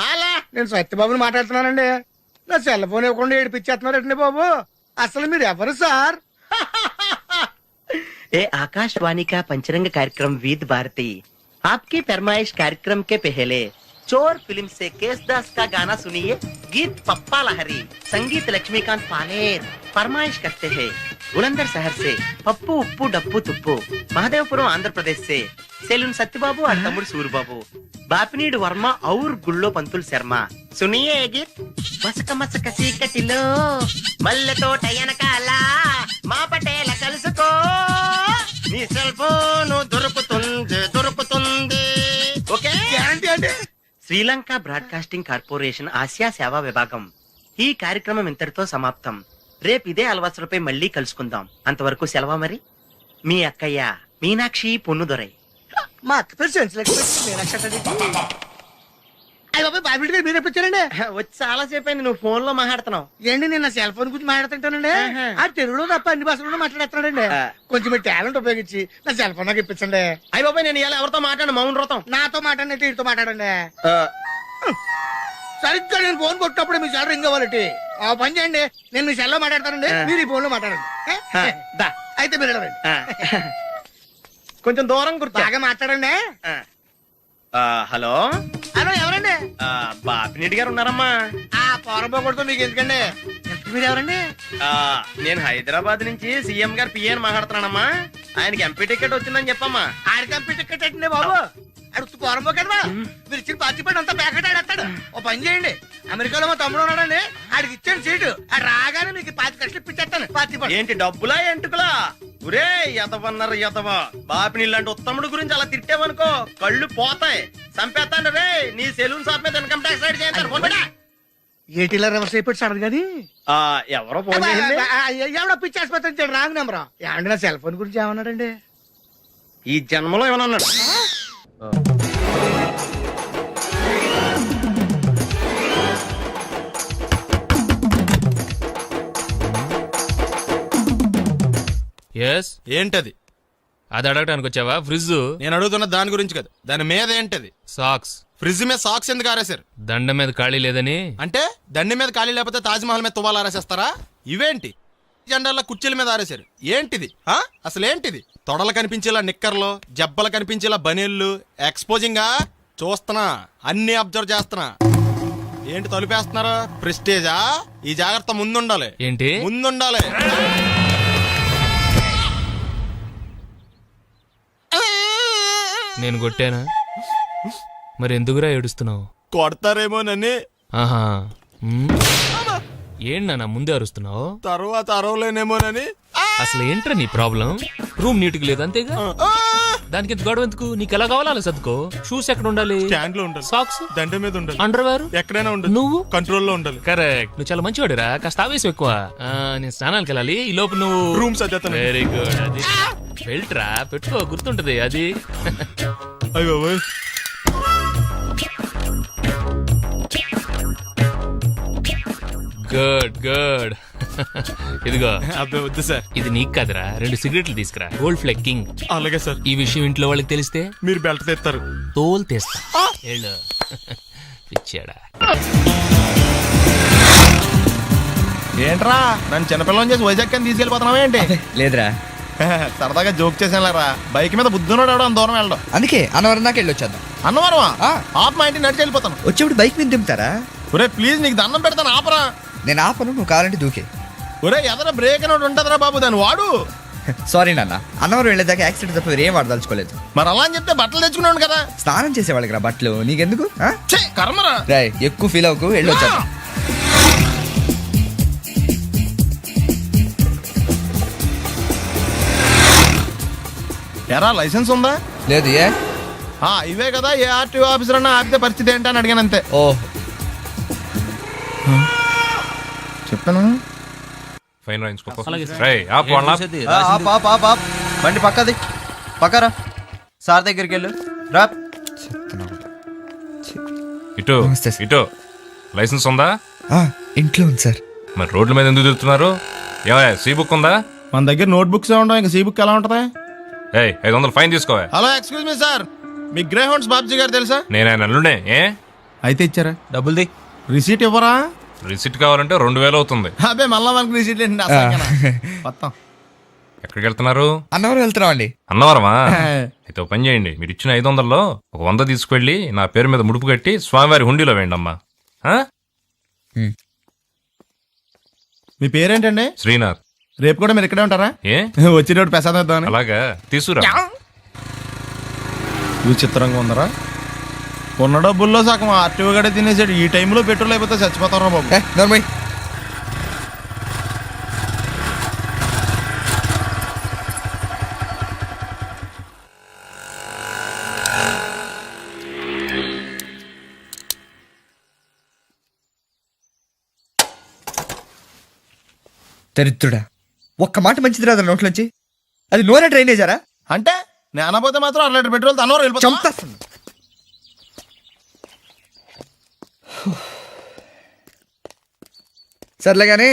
అలా నేను సత్యబాబుని మాట్లాడుతున్నానండి. నా సెల్ ఫోన్ ఇవ్వకుండా ఏడిపించేస్తున్నారండి బాబు. అసలు మీరు ఎవరు సార్? ये आकाशवाणी का पंचरंग कार्यक्रम विद भारती आपकी फरमाइश कार्यक्रम के पहले चोर फिल्म से केसदास का गाना सुनिए. गीत पप्पा लहरी, संगीत लक्ष्मीकांत पालेर. फरमाइश करते हैं बुलंदर शहर से पप्पू उप्पू डप्पू तुप्पू, महादेवपुरम आंध्र प्रदेश से सेलून सत्यबाबू और तमुड़ सूरबाबू, बापनीड वर्मा और गुल्लो पंतुल शर्मा. सुनिए ये गीत. मसक मसक सीकटिलो मल्ल तोट ఎనకాల మా పటేల కలుసుకో నీ సెల్ ఫోన్ దొరుకుతుంది. ఓకే గ్యారంటీ అండి. శ్రీలంక బ్రాడ్కాస్టింగ్ కార్పొరేషన్ ఆసియా సేవా విభాగం. ఈ కార్యక్రమం ఇంతటితో సమాప్తం. రేపు ఇదే అలవాసులపై మళ్ళీ కలుసుకుందాం. అంతవరకు సెలవా మరి. మీ అక్కయ్య మీనాక్షి పొన్నుదొరై. మా అక్క పేరు సెన్సిలెక్స్. అయ్య బాబు బాబీ గారు మీరు ఎప్పుడు వచ్చారండి? వచ్చి చాలా సేపు అయింది. నువ్వు ఫోన్ లో మాట్లాడుతున్నావు ఏంటి? నేను నా సెల్ ఫోన్ గురించి మాట్లాడుతుంటానండి. ఆ తెలుగులో తప్ప అన్ని భాషల్లో మాట్లాడేస్తున్నాడండి. కొంచెం మీ టాలెంట్ ఉపయోగించి నా సెల్ ఫోన్ నాకు ఇప్పించండి. అయ్య బాబాయ్ నేను ఇలా ఎవరితో మాట్లాడు మౌన వ్రతం. నాతో మాట్లాడినట్టు వీటితో మాట్లాడండి. సరిగ్గా నేను ఫోన్ కొట్టినప్పుడు మీ సెల్ రింగ్ అవ్వాలంటే ఆ పని చేయండి. నేను మీ సెల్ లో మాట్లాడతానండి, మీరు ఈ ఫోన్ లో మాట్లాడండి. అయితే మీరు వెళ్ళండి. కొంచెం దూరం గుర్తు బాగా మాట్లాడండి. హలో హలో ఎవరండి? బాపినీటి గారు ఉన్నారమ్మా? ఆ పోరపోకూడదు మీకు ఎందుకండి. మీరు ఎవరండి? నేను హైదరాబాద్ నుంచి సీఎం గారు పిఏని మాట్లాడుతున్నానమ్మా. ఆయనకి ఎంపీ టికెట్ వచ్చిందని చెప్పమ్మా. ఆడికి ఎంపీ టికెట్ అండి బాబు. అడుగుతూ పోరపో కదా. మీరు ఇచ్చిన పార్టీపడి అంతా ప్యాకెట్ ఆడేస్తాడు. ఓ పని చేయండి, అమెరికాలో మా తమ్ముడు ఉన్నాడండి, ఆడికి ఇచ్చాను సీటు. ఆడు రాగానే మీకు 5 లక్షలు ఇప్పించేస్తాను పార్టీ. ఏంటి డబ్బులా ఎంటుకులా? ఒరే ఎదవన్నారు ఎదవ. బాపిని లాంటి ఉత్తముడు గురించి అలా తిట్టావనుకో కళ్ళు పోతాయి. చంపేస్తాను రే. నీ సెలూన్ షాప్ మీద ఇన్కమ్ ట్యాక్స్ రైడ్ చేయండి. ఏటీలో రివర్స్ అయిపోయి సడన్ గాని ఎవరో ఫోన్ చేసింది. ఎవడో పిచ్చి ఆసుపత్రి రాంగ్ నెంబర్. ఏమండి నా సెల్ ఫోన్ గురించి ఏమన్నాడండి? ఈ జన్మలో ఏమన్నా అన్నాడు. ఏంటది? అది అడగటానికి వచ్చావా? ఫ్రిడ్జ్. నేను అడుగుతున్న దాని గురించి కదా, దాని మీద ఏంటది? సాక్స్. ఫ్రిడ్జ్ మీద సాక్స్ ఎందుకు ఆరేశారు? దండ మీద ఖాళీ లేదని. అంటే దండి మీద ఖాళీ లేకపోతే తాజ్మహల్ మీద తువ్వాలు ఆరేసేస్తారా? ఇవేంటి జెండాల కుర్చీల మీద ఆరేశారు? ఏంటిది అసలు ఏంటిది? తొడలు కనిపించేలా నిక్కర్లు, జబ్బలు కనిపించేలా బనీళ్లు, ఎక్స్పోజింగ్ చూస్తున్నా, అన్ని అబ్జర్వ్ చేస్తున్నా. ఏంటి తలుపేస్తున్నారా? ప్రెస్టేజా? ఈ జాగ్రత్త ముందుండాలి. ఏంటి ముందుండాలి? నేను కొట్టానా? మరి ఎందుకురా ఏడుస్తున్నావు? కొడతారేమోనని. ఆహా, ఏంటి నాన్న ముందే అరుస్తున్నావు? తర్వాత అరవలేనేమోనని. అసలు ఏంట్రా నీ ప్రాబ్లం? రూమ్ నీట్ గా లేదు అంతేగా, దానికి ఎంత గొడవ ఎందుకు? నీకు ఎలా కావాలో అలా సర్దుకో. షూస్ ఎక్కడ ఉండాలి? స్టాండ్ లో ఉండాలి. సాక్స్ దండ మీద ఉండాలి. అండర్వేర్ ఎక్కడైనా ఉండాలి. నువ్వు కంట్రోల్ లో ఉండాలి. కరెక్ట్. నువ్వు చాలా మంచివాడురా. కాస్త ఆవేశం ఎక్కువ. నేను స్నానానికి వెళ్ళాలి. ఈ లోపు నువ్వు రూమ్ సర్దేస్తాను. Very good. అది వెళ్ళట్రా, పెట్టుకో, గుర్తుంటది అది. అయ్యో గుడ్ గుడ్. ఇదిగో. అబ్బాయి వద్దు సార్. ఇది నీకు కాదురా. 2 సిగరెట్లు తీసుకురా. Gold flake king. అలాగే సార్. ఈ విషయం ఇంట్లో వాళ్ళకి తెలిస్తే మీరు బెల్ట్ తెస్తారు. తోలు తెస్తా. పిచ్చాడా? ఏంట్రా నన్ను చిన్నపిల్లని చేసి వైజాగ్ అని తీసుకెళ్ళిపోతున్నావా ఏంటి? లేదురా, సరదాగా జోక్ చేసానులేరా. బైక్ మీద బుద్ధున్నాడు అంత దూరం వెళ్ళడం. అందుకే అన్నవరం దాకా వెళ్ళి వచ్చేద్దాం. అన్నవరమా? ఆప్ మా ఇంటికి నడిచి వెళ్ళిపోతాను. వచ్చేప్పుడు బైక్ మీద దింపుతారా? ఒరే ప్లీజ్ నీకు దండం పెడతాను ఆపరా. నేను ఆపను, నువ్వు కావాలంటే దూకే. ఒరే ఎదర బ్రేక్ అని ఉంటుందిరా బాబు, దాన్ని వాడు. సారీ నాన్న, అన్నవరం వెళ్ళేదాకా యాక్సిడెంట్ తప్ప వేరేం వాడదలుచుకోలేదు. మరి అలా అని చెప్తే బట్టలు తెచ్చుకున్నాను కదా. స్నానం చేసేవాళ్ళకి రా బట్టలు, నీకెందుకు? కర్మరా. రాయ్ ఎక్కువ ఫీల్ అవ్వకు, వెళ్ళి వచ్చేద్దాం. ఎరా లైసెన్స్ ఉందా? లేదు. ఏ ఇవే కదా, ఏ ఆర్టీఓ ఆఫీసర్ అన్నా ఆపితే పరిస్థితి ఏంటని అడిగాను అంతే. ఓ చెప్తాను. బండి పక్కది పక్కరా. సార్ దగ్గరికి వెళ్ళు రా. ఇటు ఇటు. లైసెన్స్ ఉందా? ఇంట్లో ఉంది సార్. మరి రోడ్ల మీద ఎందుకు తిరుగుతున్నారు? ఏమయ్యా సీ బుక్ ఉందా? మన దగ్గర నోట్ బుక్స్ ఉండవు, ఇంకా సీ బుక్ ఎలా ఉంటది? 500 ఫైన్ తీసుకోవా. హలో ఎక్స్క్యూజ్ మీ సార్, మీ గ్రే హౌండ్స్ బాబ్జీ గారు తెలుసా? నేను ఆయన అల్లుడే. ఏ అయితే ఇచ్చారా? డబ్బుల్ది రిసీట్ ఇవ్వరా? రిసిట్ కావాలంటే 2000 అవుతుంది. అబే మళ్ళా మనకు రిసీట్ ఏంటి? మొత్తం ఎక్కడికి వెళ్తున్నారు? అన్నవరం వెళ్తున్నాం అండి. అన్నవరమా? అయితే ఒక పని చేయండి, మీరు ఇచ్చిన 500లో ఒక 100 తీసుకెళ్లి నా పేరు మీద ముడుపు కట్టి స్వామివారి హుండీలో వేయండి అమ్మా. ఆ? మీ పేరేంటండి? శ్రీనాథ్. రేపు కూడా మీరు ఇక్కడే ఉంటారా? ఏ వచ్చినప్పుడు ప్రసాదం ఇద్దామని. అలాగా తీసుకురా. విచిత్రంగా ఉందరా, ఉన్న డబ్బుల్లో సగం ఆర్టీఓ గడే తినేసాడు. ఈ టైంలో పెట్రోల్ అయిపోతే చచ్చిపోతారా బాబు. నోర్మయ్. దరిద్రుడా, ఒక్క మాట మంచిది రాదా నోట్లోంచి? అది నూనె డ్రైనేజారా? అంటే నేను అనబోతే మాత్రం 2 లీటర్ పెట్రోల్ తనవారు వెళ్ళిపోతాం. చంపేస్తుంది. సర్లే కానీ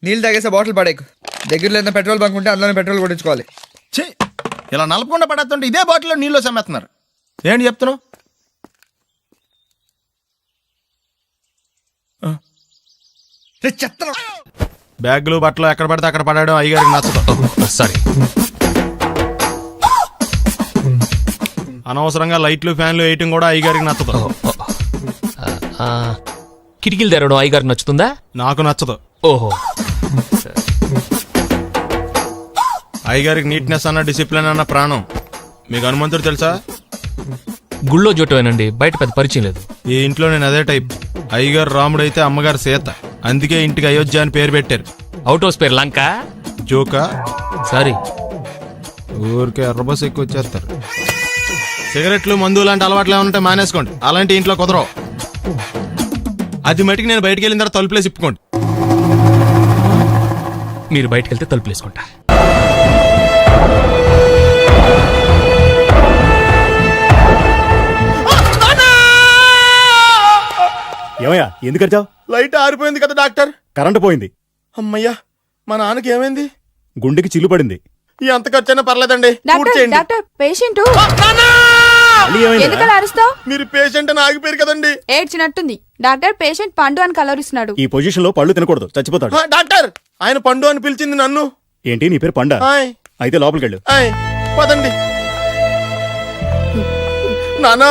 నీళ్ళు తాగేసే బాటిల్ పడేకు. దగ్గరలో ఏదైనా పెట్రోల్ బంక్ ఉంటే అందులోనే పెట్రోల్ కొట్టించుకోవాలి. ఛీ, ఇలా నలపకుండా పడేస్తుంటే ఇదే బాటిల్లో నీళ్ళు సమ్మేస్తున్నారు. ఏంటి చెప్తున్నావు? రే చెత్త. బ్యాగులు బట్టలు ఎక్కడ పడితే అక్కడ పడడం అయ్యగారికి నచ్చదు. సారీ. అనవసరంగా లైట్లు ఫ్యాన్లు వేయటం కూడా అయ్యగారికి నచ్చదు. కిటికీలు తెరవడం అయ్యగారికి నచ్చుతుందా? నాకు నచ్చదు. ఓహో. అయ్యగారికి నీట్నెస్ అన్న డిసిప్లిన్ అన్న ప్రాణం. మీకు హనుమంతుడు తెలుసా? గుళ్ళో జోటమేనండి, బయట పెద్ద పరిచయం లేదు. ఈ ఇంట్లో నేను అదే టైప్. అయ్యగారు రాముడు అయితే అమ్మగారు సీత. అందుకే ఇంటికి అయోధ్య అని పేరు పెట్టారు. అవుట్ హౌస్ పేరు లంక. జోకా? సారీ. ఊరికే ఎర్రబస్ ఎక్కువ వచ్చేస్తారు. సిగరెట్లు మందు లాంటి అలవాట్లు ఏమంటే మానేసుకోండి. అలాంటి ఇంట్లో కుదరవు. అది మటుకు నేను బయటికి వెళ్ళిన తర్వాత తలుపులేసి ఇప్పుకోండి. మీరు బయటకు వెళ్తే తలుపులు వేసుకుంటా. ఏమయ్యా ఎందుకు వచ్చావు? లైట్ ఆరిపోయింది కదా డాక్టర్. కరెంటు పోయింది. అమ్మయ్యా, మా నాన్నకి ఏమైంది? గుండెకి చిల్లు పడింది. ఎంత ఖర్చైనా పర్లేదండి. డాక్టర్ పేషెంట్ మళ్ళీ ఏమైంది? ఎందుకలా అరుస్తావు? మీరు పేషెంట్ అని ఆగిపోయారు కదండి. ఏడ్చినట్టుంది. డాక్టర్ పేషెంట్ పండు అని కలవరిస్తున్నాడు. ఈ పొజిషన్ లో పళ్ళు తినకూడదు, చచ్చిపోతాడు. డాక్టర్, ఆయన పండు అని పిలిచింది నన్ను. ఏంటి నీ పేరు పండా? ఆయ్, అయితే లోపలికి వెళ్ళు. ఆయ్, పదండి. నాన్న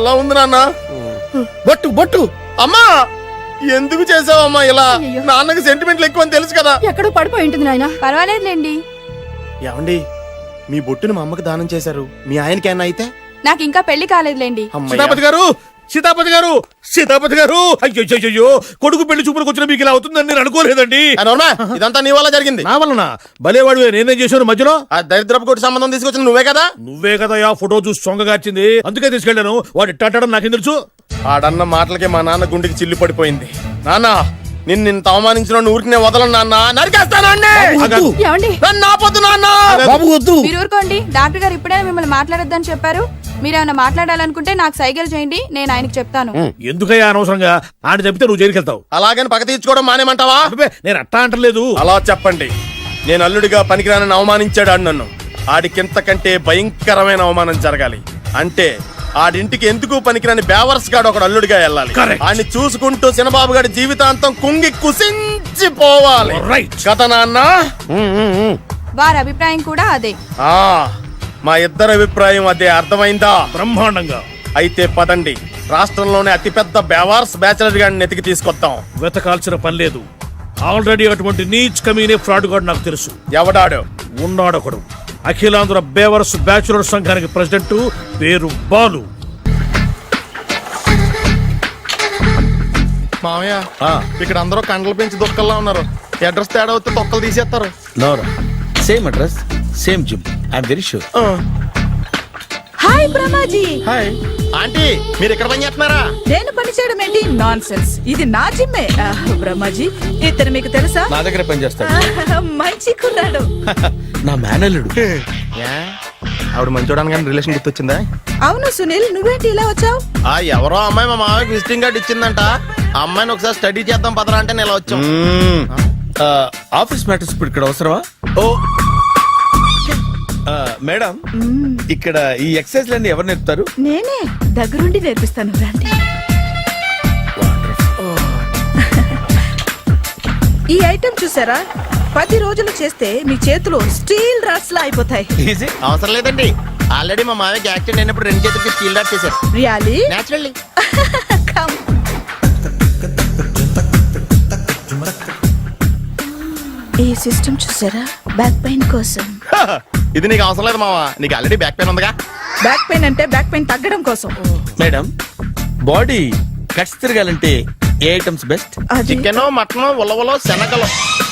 ఎలా ఉంది నాన్న? బొట్టు బొట్టు. అమ్మా, ఎందుకు చేసావమ్మా ఇలా? నాన్నకి సెంటిమెంట్లు ఎక్కువ అని తెలుసు కదా. ఎక్కడో పడిపోయి ఉంటుంది నాయన. పర్వాలేదులేండి. ఏమండి, మీ బొట్టును మా అమ్మకి దానం చేశారు. మీ ఆయనకి ఏమన్నా అయితే? నాకు ఇంకా పెళ్లి కాలేదులేండి. సీతాపతి గారు, సీతాపతి గారు, సీతాపతి గారు, అయ్యో కొడుకు పెళ్లి చూపులకు వచ్చిన మీకు ఇలా అవుతుందని నేను అనుకోలేదండి. ఇదంతా నీ వల్ల జరిగింది. నా వలన భలేవాడు నేనేం చేశాను మధ్యలో? ఆ దరిద్రపు కొట్టి సంబంధం తీసుకొచ్చిన నువ్వే కదా. నువ్వే కదా ఆ ఫోటో చూసి సొంగగార్చింది, అందుకే తీసుకెళ్లాను. వాడు ఇట్టాడడం నాకేం తెలుసు? ఆడన్న మాటలకి మా నాన్న గుండెకి చిల్లు పడిపోయింది. నాన్న, నిన్ను అవమానించిన ఊరికి నేను వదలను నాన్న. నరికేస్తాను ఏమండి? నాన్న. బాబు వద్దు. మీరు ఊరుకోండి. డాక్టర్ గారు ఇప్పుడే మిమ్మల్ని మాట్లాడొద్దని చెప్పారు. మీరేమైనా మాట్లాడాలనుకుంటే నాకు సైగలు చేయండి, నేను ఆయనకు చెప్తాను. ఎందుకయ్యా అనవసరంగా ఆయన చెప్తే నువ్వు జైలుకి వెళ్తావు? అలాగని పక్క తీర్చుకోవడం మానేమంటావా? అబ్బే, నేను అట్టా అంటలేదు. అలా చెప్పండి. నేను అల్లుడిగా పనికిరానని అవమానించాడు ఆడు నన్ను. ఆడికింతకంటే భయంకరమైన అవమానం జరగాలి. అంటే ఆడింటికి ఎందుకు పనికిరాని బేవర్స్ గాడు ఒకడు అల్లుడిగా వెళ్ళాలి. ఆడిని చూసుకుంటూ చిన్నబాబు గారి జీవితాంతం కుంగి కుసించిపోవాలి. కదా నాన్న? వారి అభిప్రాయం కూడా అదే. మా ఇద్దరి అభిప్రాయం అదే. అర్థమైందా? బ్రహ్మాండంగా. అయితే పదండి, రాష్ట్రంలోనే అతిపెద్ద బేవార్స్ బ్యాచిలర్ గాడిని ఎతికి తీసుకొద్దాం. వెతకాల్సిన పని లేదు. ఆల్రెడీ అటువంటి నీచ్ కమీనే ఫ్రాడ్ గాడు నాకు తెలుసు. ఎవడాడు? ఉన్నాడొకడు. అఖిలాంధ్ర బేవర్స్ బ్యాచులర్ సంఘానికి ప్రెసిడెంట్, పేరు బాలు. మామయ్య, ఇక్కడ అందరూ కండలు పెంచి దుక్కల్లా ఉన్నారు. అడ్రస్ తేడా వస్తే తొక్కలు తీసేస్తారు. Same address, same gym. I'm very sure. Hi Brahmaji. Hi aunty, మీరు ఇక్కడ పని చేస్తున్నారా? నేను పని చేయడం ఏంటి? Non sense. ఇది నా జిమ్మే. బ్రహ్మాజీ, ఇతను మీకు తెలుసా? నా దగ్గర పని చేస్తాడు. మంచి కుర్రాడు. నా మేనల్లుడు. ఆవిడ మంచి చూడడానికి రిలేషన్ గుర్తొచ్చిందా? అవును సునీల్, నువ్వేంటి ఇలా వచ్చావు? ఎవరో అమ్మాయి మా మామయ్యకి విజిటింగ్ కార్డు ఇచ్చిందంట. ఆ అమ్మాయిని ఒకసారి స్టడీ చేద్దాం పదరా అంటే నేను ఇలా వచ్చాం. ఆఫీస్ మ్యాటర్స్ ఇప్పుడు ఇక్కడ అవసరమా? ఓ మేడం ఇక్కడ ఈ ఎక్సర్సైజ్ లన్నీ ఎవరు నేర్పుతారు? నేనే దగ్గరుండి నేర్పిస్తాను రండి. ఈ ఐటెం చూసారా, 10 రోజులు చేస్తే మీ చేతులు స్టీల్ రాట్స్ లా అయిపోతాయి. ఈజీ. అవసరం లేదండి, ఆల్రెడీ మా మామయ్యకి యాక్సిడెంట్ అయినప్పుడు 2 చేతులకి స్టీల్ డాట్ చేశారు. రియాలీ? నేచురల్లీ. Come. ఈ సిస్టమ్ చూసారా, బ్యాక్ పెయిన్ కోసం. ఇది నీకు అవసరం లేదు మావా, నీకు ఆల్రెడీ బ్యాక్ పెయిన్ ఉందిగా. బ్యాక్ పెయిన్ అంటే బ్యాక్ పెయిన్ తగ్గడం కోసం. మేడం బాడీ కట్స్ తిరగాలంటే ఏ ఐటమ్స్ బెస్ట్? అది చికెన్, మటన్, ఉలవలో, శనగలు.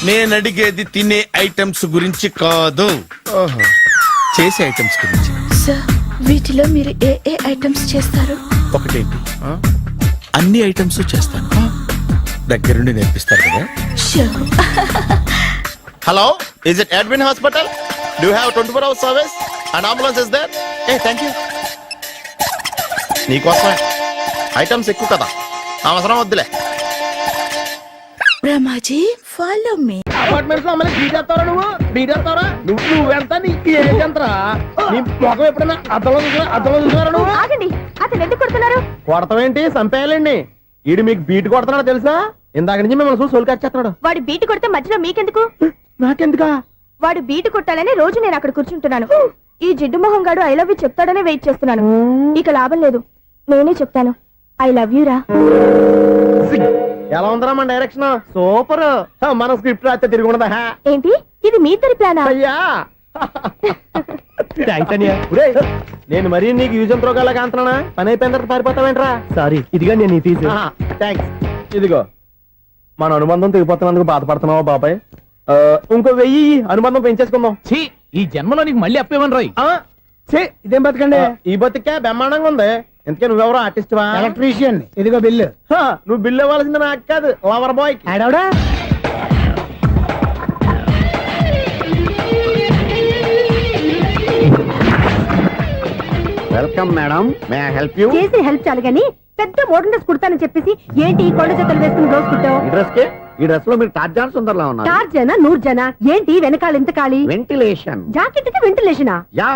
నేను అడిగేది తినే ఐటమ్స్ గురించి కాదు, చేసే ఐటమ్స్ గురించి. సార్, వీటిలో మీరు ఏ ఏ ఐటమ్స్ చేస్తారు? ఒకటేంటి, అన్ని ఐటమ్స్ చేస్తాను. దగ్గరుండి నేర్పిస్తారు కదా. Sure. Hello, is it admin hospital? Do have 24 hours service and ambulance is there? ఏ థ్యాంక్ యూ. నీకోసమే ఐటమ్స్ ఎక్కువ కదా, అవసరం వద్దులే. Brahmaji, follow me. అపార్ట్మెంట్స్ లో అమ్మని బీటేస్తారా నువ్వెంత నీకు ఏంటంతరా? నీ ముఖం ఎప్పుడైనా అర్థంలో చూసారా నువ్వు? ఆగండి, అతను ఎందుకు కొడుతున్నారు? కొడతామేంటి, చంపేయాలండి. ఈడు మీకు బీట్ కొడుతున్నాడు తెలుసా? ఇందాక నుంచి మిమ్మల్ని చూసి సోల్కొచ్చేస్తున్నాడు. వాడు బీటు కొడితే మధ్యలో మీకెందుకు? నాకెందుకా? వాడు బీటు కొట్టాలని రోజు నేను అక్కడ కూర్చుంటున్నాను. ఈ జిడ్డు మొహం గాడు ఐ లవ్ యూ చెప్తాడనే వెయిట్ చేస్తున్నాను. ఇక లాభం లేదు, నేనే చెప్తాను. ఐ లవ్ యూ రా. ఎలా ఉందరా మన డైరెక్షన్? సూపర్. మన స్క్రిప్ట్ రాస్తే తిరిగి ఉండదా? ఏంటి, ఇది మీ ఇద్దరి ప్లానా? అయ్యా నేను మరీ నీకు యూజ్ ఎంతో గల కాంతనా? పని అయిపోయిన తర్వాత పారిపోతావేంట్రా? సారీ, ఇదిగా నేను తీసి. థ్యాంక్స్. ఇదిగో, మన అనుబంధం తెగిపోతున్నందుకు బాధపడుతున్నావా బాబాయ్? ఇంకో 1000 అనుబంధం పెంచేసుకుందాం. ఈ జన్మలో నీకు మళ్ళీ అప్పేమని రాయి. ఇదేం బతకండి? ఈ బతికే బ్రహ్మాండంగా ఉంది. ఎందుకే నువ్వెవరో ఆర్టిస్ట్ వా? ఎలక్ట్రీషియన్. ఇదిగో బిల్లు. నువ్వు బిల్లు ఇవ్వాల్సింది నాకు కాదు, లవర్ బాయ్. ఆడవడా? Welcome madam, may I help you? చేసి హెల్ప్ చాలు గాని పెద్ద మోడల్ డ్రెస్ కుడతానని చెప్పేసి ఏంటి ఈ కొండ జతలు వేసుకుని రోజు కుట్టావు? ఈ డ్రెస్ కి, ఈ డ్రెస్ లో మీరు టార్జాన్ సుందర్లా ఉన్నారు. టార్జనా, నూర్జనా? ఏంటి వెనకాల ఎంత ఖాళీ? వెంటిలేషన్. జాకెట్ కి వెంటిలేషనా? యా,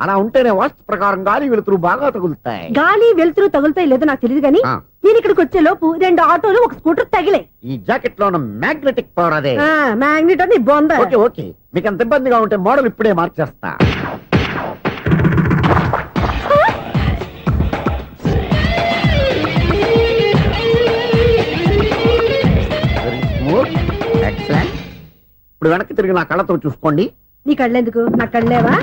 అలా ఉంటేనే వాస్తు ప్రకారం గాలి వెలుతురు బాగా తగులుతాయి. గాలి వెలుతురు తగులుతాయి లేదో నాకు తెలియదు గానీ నేను ఇక్కడికి వచ్చే లోపు 2 ఆటోలు, 1 స్కూటర్ తగిలే. ఈ జాకెట్ లో ఉన్న మ్యాగ్నెటిక్ పవర్ అదే. మ్యాగ్నెట్ అని బొంద. ఓకే ఓకే, మీకు అంత ఇబ్బందిగా ఉంటే మోడల్ ఇప్పుడే మార్చేస్తా. ఎక్సలెంట్. ఇప్పుడు వెనక్కి తిరిగి నా కళ్ళతో చూసుకోండి. నీ కళ్ళెందుకు, నా కళ్ళేవా?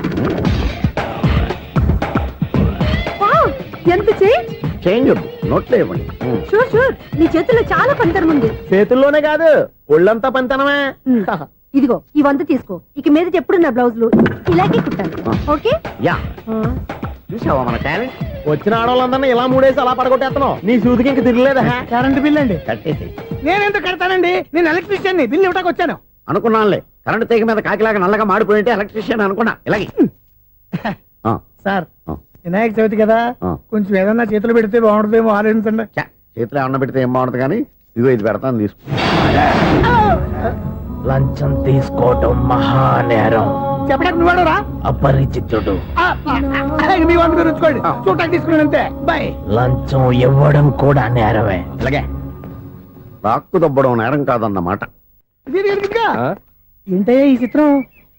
వావ్, ఎంత చేంజ్. చేంజ్ నోట్లో ఇవ్వండి. షూర్ షూర్, నీ చేతుల్లో చాలా పంతరం ఉంది. చేతుల్లోనే కాదు, ఒళ్ళంతా పంతనమే. ఇదిగో ఈ 100 తీసుకో. ఇక మీద ఎప్పుడు నా బ్లౌజులు ఇలాగే కుట్టాను. ఓకే? యా, చూసావా మన టాలెంట్? వచ్చిన ఆడవాళ్ళందరినీ ఇలా మూడేసి అలా పడగొట్టేస్తున్నావు. నీ సూదికి ఇంక తిరగలేదా? కరెంట్ బిల్ అండి. కట్టేసి. నేనెందుకు కడతానండి, నేను ఎలక్ట్రీషియన్. బిల్ ఇవ్వడానికి వచ్చాను. అనుకున్నానులే, కరెంట్ తీగ మీద కాకిలాగా నల్లగా మాడిపోయింటే ఎలక్ట్రీషియన్ అనుకున్నా. ఇలాగే సార్, వినాయక చవితి కదా, కొంచెం ఏదన్నా చేతులు పెడితే బాగుంటుందేమో ఆలోచించండి. చేతులు ఏమన్నా పెడితే ఏం బాగుంటుంది కానీ ఇదిగో ఇది పెడతాను, తీసుకో. లంచం తీసుకోవటం మహానేరం. చెప్పడానికి నువ్వాడరా? అపరిచితుడు. మీ వంట మీరు ఉంచుకోండి, చూడటానికి తీసుకున్నాను అంతే. బాయ్. లంచం ఇవ్వడం కూడా నేరమే. అలాగే రాక్కు దబ్బడం నేరం కాదన్నమాట. ఏంటయ్యా ఈ చిత్రం?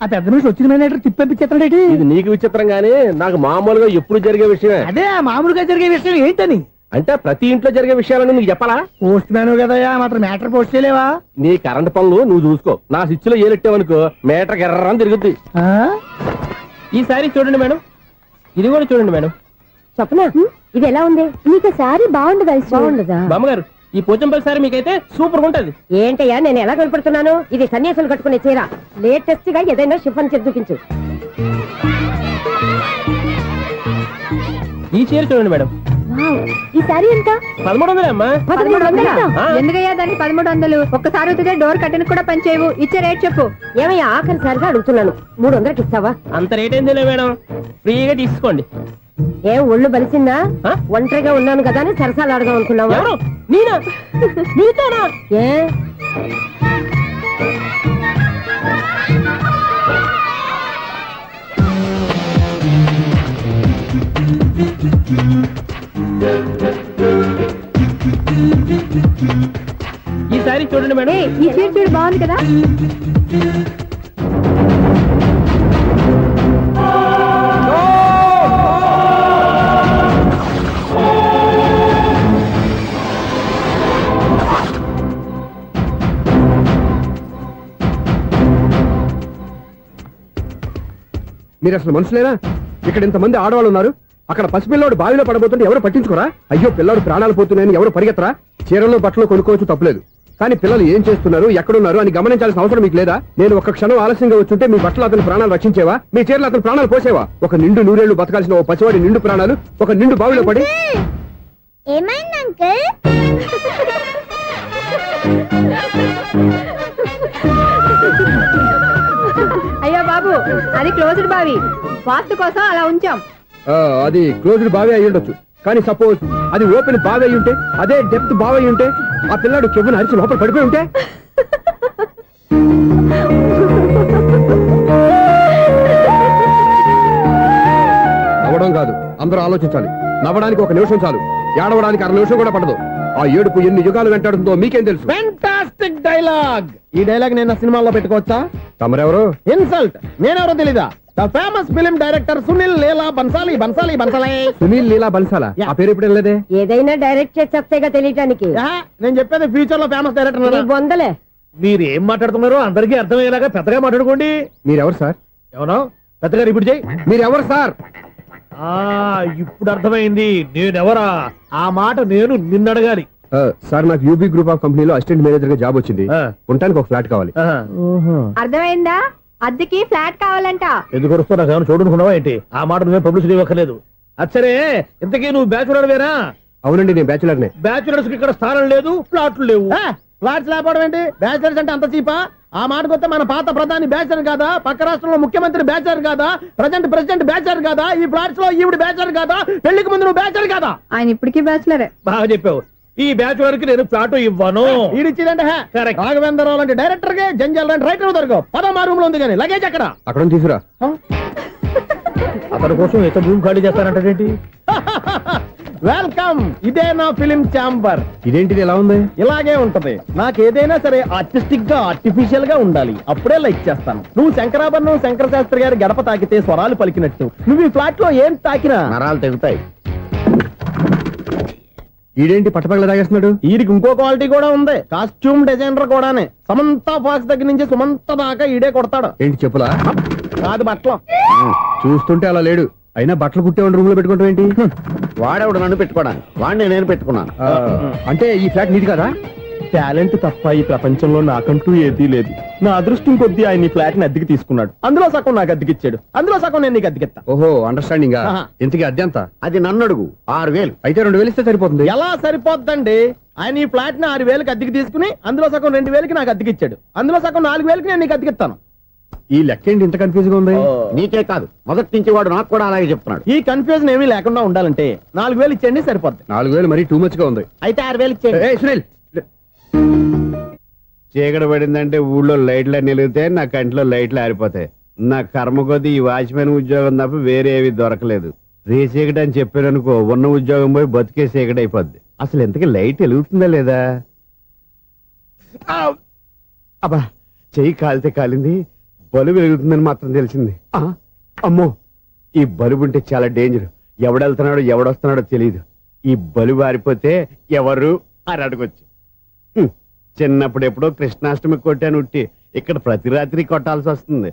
ఆ పెద్ద మనిషి వచ్చిన మేనేటర్ తిప్పించేస్తాడేటి? ఇది నీకు విచిత్రం గానీ నాకు మామూలుగా ఎప్పుడు జరిగే విషయమే. అదే మామూలుగా జరిగే విషయం ఏంటని? అంటే ప్రతి ఇంట్లో జరిగే విషయాలని నీకు చెప్పాలా? పోస్ట్ మ్యాన్ కదయ్యా, మాత్రం మేటర్ పోస్ట్ చేయలేవా? నీ కరెంట్ పనులు నువ్వు చూసుకో. నా స్విచ్ లో ఏలెట్టావనుకో మేటర్ ఎర్రని తిరుగుద్ది. ఈసారి చూడండి మేడం, ఇది కూడా చూడండి మేడం. చెప్పనా, ఇది ఎలా ఉంది? నీకు సారీ బాగుండదా? బాగుండదా? బామ్మగారు, ఈ పోచంపల్లి సారీ మీకైతే సూపర్ ఉంటది. ఏంటయ్యా నేను ఎలా కనపడుతున్నాను? ఇది సన్యాసులు కట్టుకునే చీర. లేటెస్ట్ గా ఏదైనా షిఫన్ చేసి చూపించు. ఈ చీర చూడండి మేడం. ఈ సారీ ఎంత? 1300 అమ్మా. 1300? ఎందుకయ్యా దాన్ని 1300? ఒక్కసారి అవుతుందే డోర్ కట్టెన్ కూడా పనిచేయవు. ఇచ్చే రేట్ చెప్పు. ఏమయ్యా ఆఖరిసారిగా అడుగుతున్నాను, 300కి ఇస్తావా? అంత రేట్ ఏంది మేడం, ఫ్రీగా తీసుకోండి. ఏం ఒళ్ళు బలిసిందా? ఒంటరిగా ఉన్నాను కదా అని సరసాలు అడదాం అనుకున్నావా? నేనా? నీతోనా? ఏ ఈసారి చూడండి మేడం. ఈ చీర చూడు బాగుంది కదా. మీరు అసలు మనుషులేనా? ఇక్కడ ఇంతమంది ఆడవాళ్ళు ఉన్నారు, అక్కడ పసిపిల్లాడు బావిలో పడబోతుంటే ఎవరు పట్టించుకోరా? అయ్యో పిల్లాడు ప్రాణాలు పోతున్నాయని ఎవరు పరిగెత్తరా? చీరలు బట్టలు కొనుక్కోవచ్చు, తప్పులేదు. కానీ పిల్లలు ఏం చేస్తున్నారు, ఎక్కడున్నారు అని గమనించాల్సిన అవసరం మీకు లేదా? నేను ఒక్క క్షణం ఆలస్యంగా వచ్చుంటే మీ బట్టలు అతని ప్రాణాలు రక్షించేవా? మీ చీరలు అతని ప్రాణాలు పోసేవా? ఒక నిండు నూరేళ్లు బతకాల్సిన ఓ పసివాడి నిండు ప్రాణాలు ఒక నిండు బావిలో పడి. ఏమైంది అంకుల్? అయ్యో బాబు, అది క్లోజ్డ్ బావి, వాస్తు కోసం అలా ఉంచాం. అది క్లోజ్డ్ బావి అయి ఉండొచ్చు, కానీ సపోజ్ అది ఓపెన్ బావి అయి ఉంటే, అదే డెప్త్ బావి అయి ఉంటే, ఆ పిల్లాడు కెవ్వును అరిచి లోపల పడిపోయి ఉంటే. నవ్వడం కాదు, అందరూ ఆలోచించాలి. నవ్వడానికి ఒక నిమిషం చాలు, ఏడవడానికి అర నిమిషం కూడా పడదు. ఆ ఏడుపు ఎన్ని యుగాలు వెంటాడుతుందో మీకేం తెలుసు? Fantastic dialogue. ఈ డైలాగ్ నేను సినిమాలో పెట్టుకోవచ్చా? తమరెవరు? ఇన్సల్ట్. నేనెవరో తెలీదా? The famous film director Sunil Leela Bansali. Sunil Leela బన్సాలా? ఆ పేరు ఇప్పుడు వెళ్ళలేదే. ఏదైనా డైరెక్ట్ చేసేగా తెలియటానికి. నేను చెప్పేది ఫ్యూచర్ లో ఫేమస్ డైరెక్టర్. బొందలే. మీరు ఏం మాట్లాడుతున్నారో అందరికీ అర్థమయ్యేలాగా పెద్దగా మాట్లాడుకోండి. మీరెవరు సార్? ఎవరో పెద్దగా రిపీట్ చేయి. మీరెవరు సార్? ఇప్పుడు అర్థమైంది నేనెవరా. ఆ మాట నేను నిన్నడగాలి. సార్, నాకు యూబీ గ్రూప్ ఆఫ్ కంపెనీలో అసిస్టెంట్ మేనేజర్ గా జాబ్ వచ్చింది. ఉండటానికి ఒక ఫ్లాట్ కావాలి. అర్థమైందా? అద్దెకి ఫ్లాట్ కావాలంట. ఎందుకు వస్తున్నా నాకు ఏమైనా చూడనుకున్నావా ఏంటి? ఆ మాట నువ్వే పబ్లిసిటీ ఇవ్వక్కర్లేదు. అచ్చరే, ఇంతకీ నువ్వు బ్యాచులర్ వేరా? అవునండి, నేను బ్యాచులర్ నే. బ్యాచులర్స్ కి ఇక్కడ స్థానం లేదు, ఫ్లాట్లు లేవు. ఫ్లాట్స్ లేకపోవడం ఏంటి? బ్యాచులర్స్ అంటే అంత చీపా? ఆ మాటకొస్తే మన పాత ప్రధాని బ్యాచర్ కాదా? పక్క రాష్ట్రంలో ముఖ్యమంత్రి బ్యాచర్ కాదా? ప్రెసిడెంట్ బ్యాచర్ కాదా? ఈ ఫ్లాట్స్ లో ఈవిడ బ్యాచర్ కాదా? పెళ్లికి ముందు నువ్వు బ్యాచర్ కాదా? ఆయన ఇప్పటికీ బ్యాచులరే. బాగా చెప్పావు. ఈ బ్యాచులర్ కి నేను ఫ్లాట్ ఇవ్వను. ఈడిచ్చిందంటే రాఘవేంద్రరావు లాంటి డైరెక్టర్ కి, జంజల్ లాంటి రైటర్ దొరకవు. పదమా రూమ్ లో ఉంది కానీ లగేజ్ అక్కడ తీసుకురా. అతని కోసం ఎంత రూమ్ ఖాళీ చేస్తానంటే వెల్కమ్. ఇదే నా ఫిలిం ఛాంబర్. ఇదేంటిది ఎలా ఉంది? ఇలాగే ఉంటది. నాకు ఏదైనా సరే ఆర్టిస్టిక్ గా, ఆర్టిఫిషియల్ గా ఉండాలి, అప్పుడే లైక్ చేస్తాను. నువ్వు శంకరాభరణం శంకర శాస్త్రి గారి గడప తాకితే స్వరాలు పలికినట్టు, నువ్వు ఈ ఫ్లాట్ లో ఏం తాకినా నరాలు తెగుతాయి. ఈడేంటి పట్టపగల తాగేస్తున్నాడు? ఈడికి ఇంకో క్వాలిటీ కూడా ఉంది. కాస్ట్యూమ్ డిజైనర్ కూడానే. సమంత ఫాక్స్ దగ్గర నుంచి సుమంత దాకా ఈడే కొడతాడు. ఏంటి చెప్పులా? కాదు, బట్టలు. చూస్తుంటే అలా లేడు. అయినా బట్టలు కుట్టేవాడి రూమ్ లో పెట్టుకుంటాం ఏంటి? వాడేవాడు నన్ను పెట్టుకోవడానికి, వాడిని నేను పెట్టుకున్నాను. అంటే ఈ ఫ్లాట్ నీది కదా? టాలెంట్ తప్ప ఈ ప్రపంచంలో నాకంటూ ఏదీ లేదు. నా అదృష్టం కొద్దీ ఆయన ఈ ఫ్లాట్ ని అద్దెకి తీసుకున్నాడు. అందులో సగం నాకు అద్దెకిచ్చాడు, అందులో సగం నేను నీకు అద్దెకిస్తా. ఓహో, అండర్స్టాండింగ్. ఇంతకీ అద్దె ఎంత? అది నన్ను అడుగు. 6,000. అయితే 2,000 ఇస్తే సరిపోతుంది. ఎలా సరిపోద్దండి? ఆయన ఈ ఫ్లాట్ ని 6,000కి అద్దెకి తీసుకుని అందులో సగం 2,000కి నాకు అద్దెకిచ్చాడు, అందులో సగం 4,000కి నేను నీకు అద్దెకిస్తాను. ఈ లెక్క ఏంటి ఇంత కన్ఫ్యూజ్ గా ఉంది? నీకే కాదు, మొదటి నుంచి వాడు నాకు కూడా అలాగే చెప్తున్నాడు. ఈ కన్ఫ్యూజన్ ఏమీ లేకుండా ఉండాలంటే 4,000 ఇచ్చేయండి, సరిపోద్ది. 4,000 మరి టూ మచ్ గా ఉంది. అయితే 6,000 ఇచ్చేయండి. సునీల్, చీకటి పడిందంటే ఊళ్ళో లైట్లు నిలిగితే నా కంట్లో లైట్లు ఆరిపోతాయి. నా కర్మ కొద్దీ ఈ వాచ్మెన్ ఉద్యోగం తప్ప వేరే ఏవి దొరకలేదు. రేచీకటి అని చెప్పారనుకో, ఉన్న ఉద్యోగం పోయి బతికే చీకటి అయిపోద్ది. అసలు ఎంతకీ లైట్ వెలుగుతుందా లేదా? అబ్బా, చెయ్యి కాలితే కాలింది, బలుబు వెలుగుతుందని మాత్రం తెలిసింది. అమ్మో, ఈ బలుబు ఉంటే చాలా డేంజర్. ఎవడెళ్తున్నాడో ఎవడొస్తున్నాడో తెలియదు. ఈ బలుబు ఆరిపోతే ఎవరు అని అడగొచ్చు. చిన్నప్పుడు ఎప్పుడో కృష్ణాష్టమి కొట్టాను ఉట్టి, ఇక్కడ ప్రతి రాత్రి కొట్టాల్సి వస్తుంది.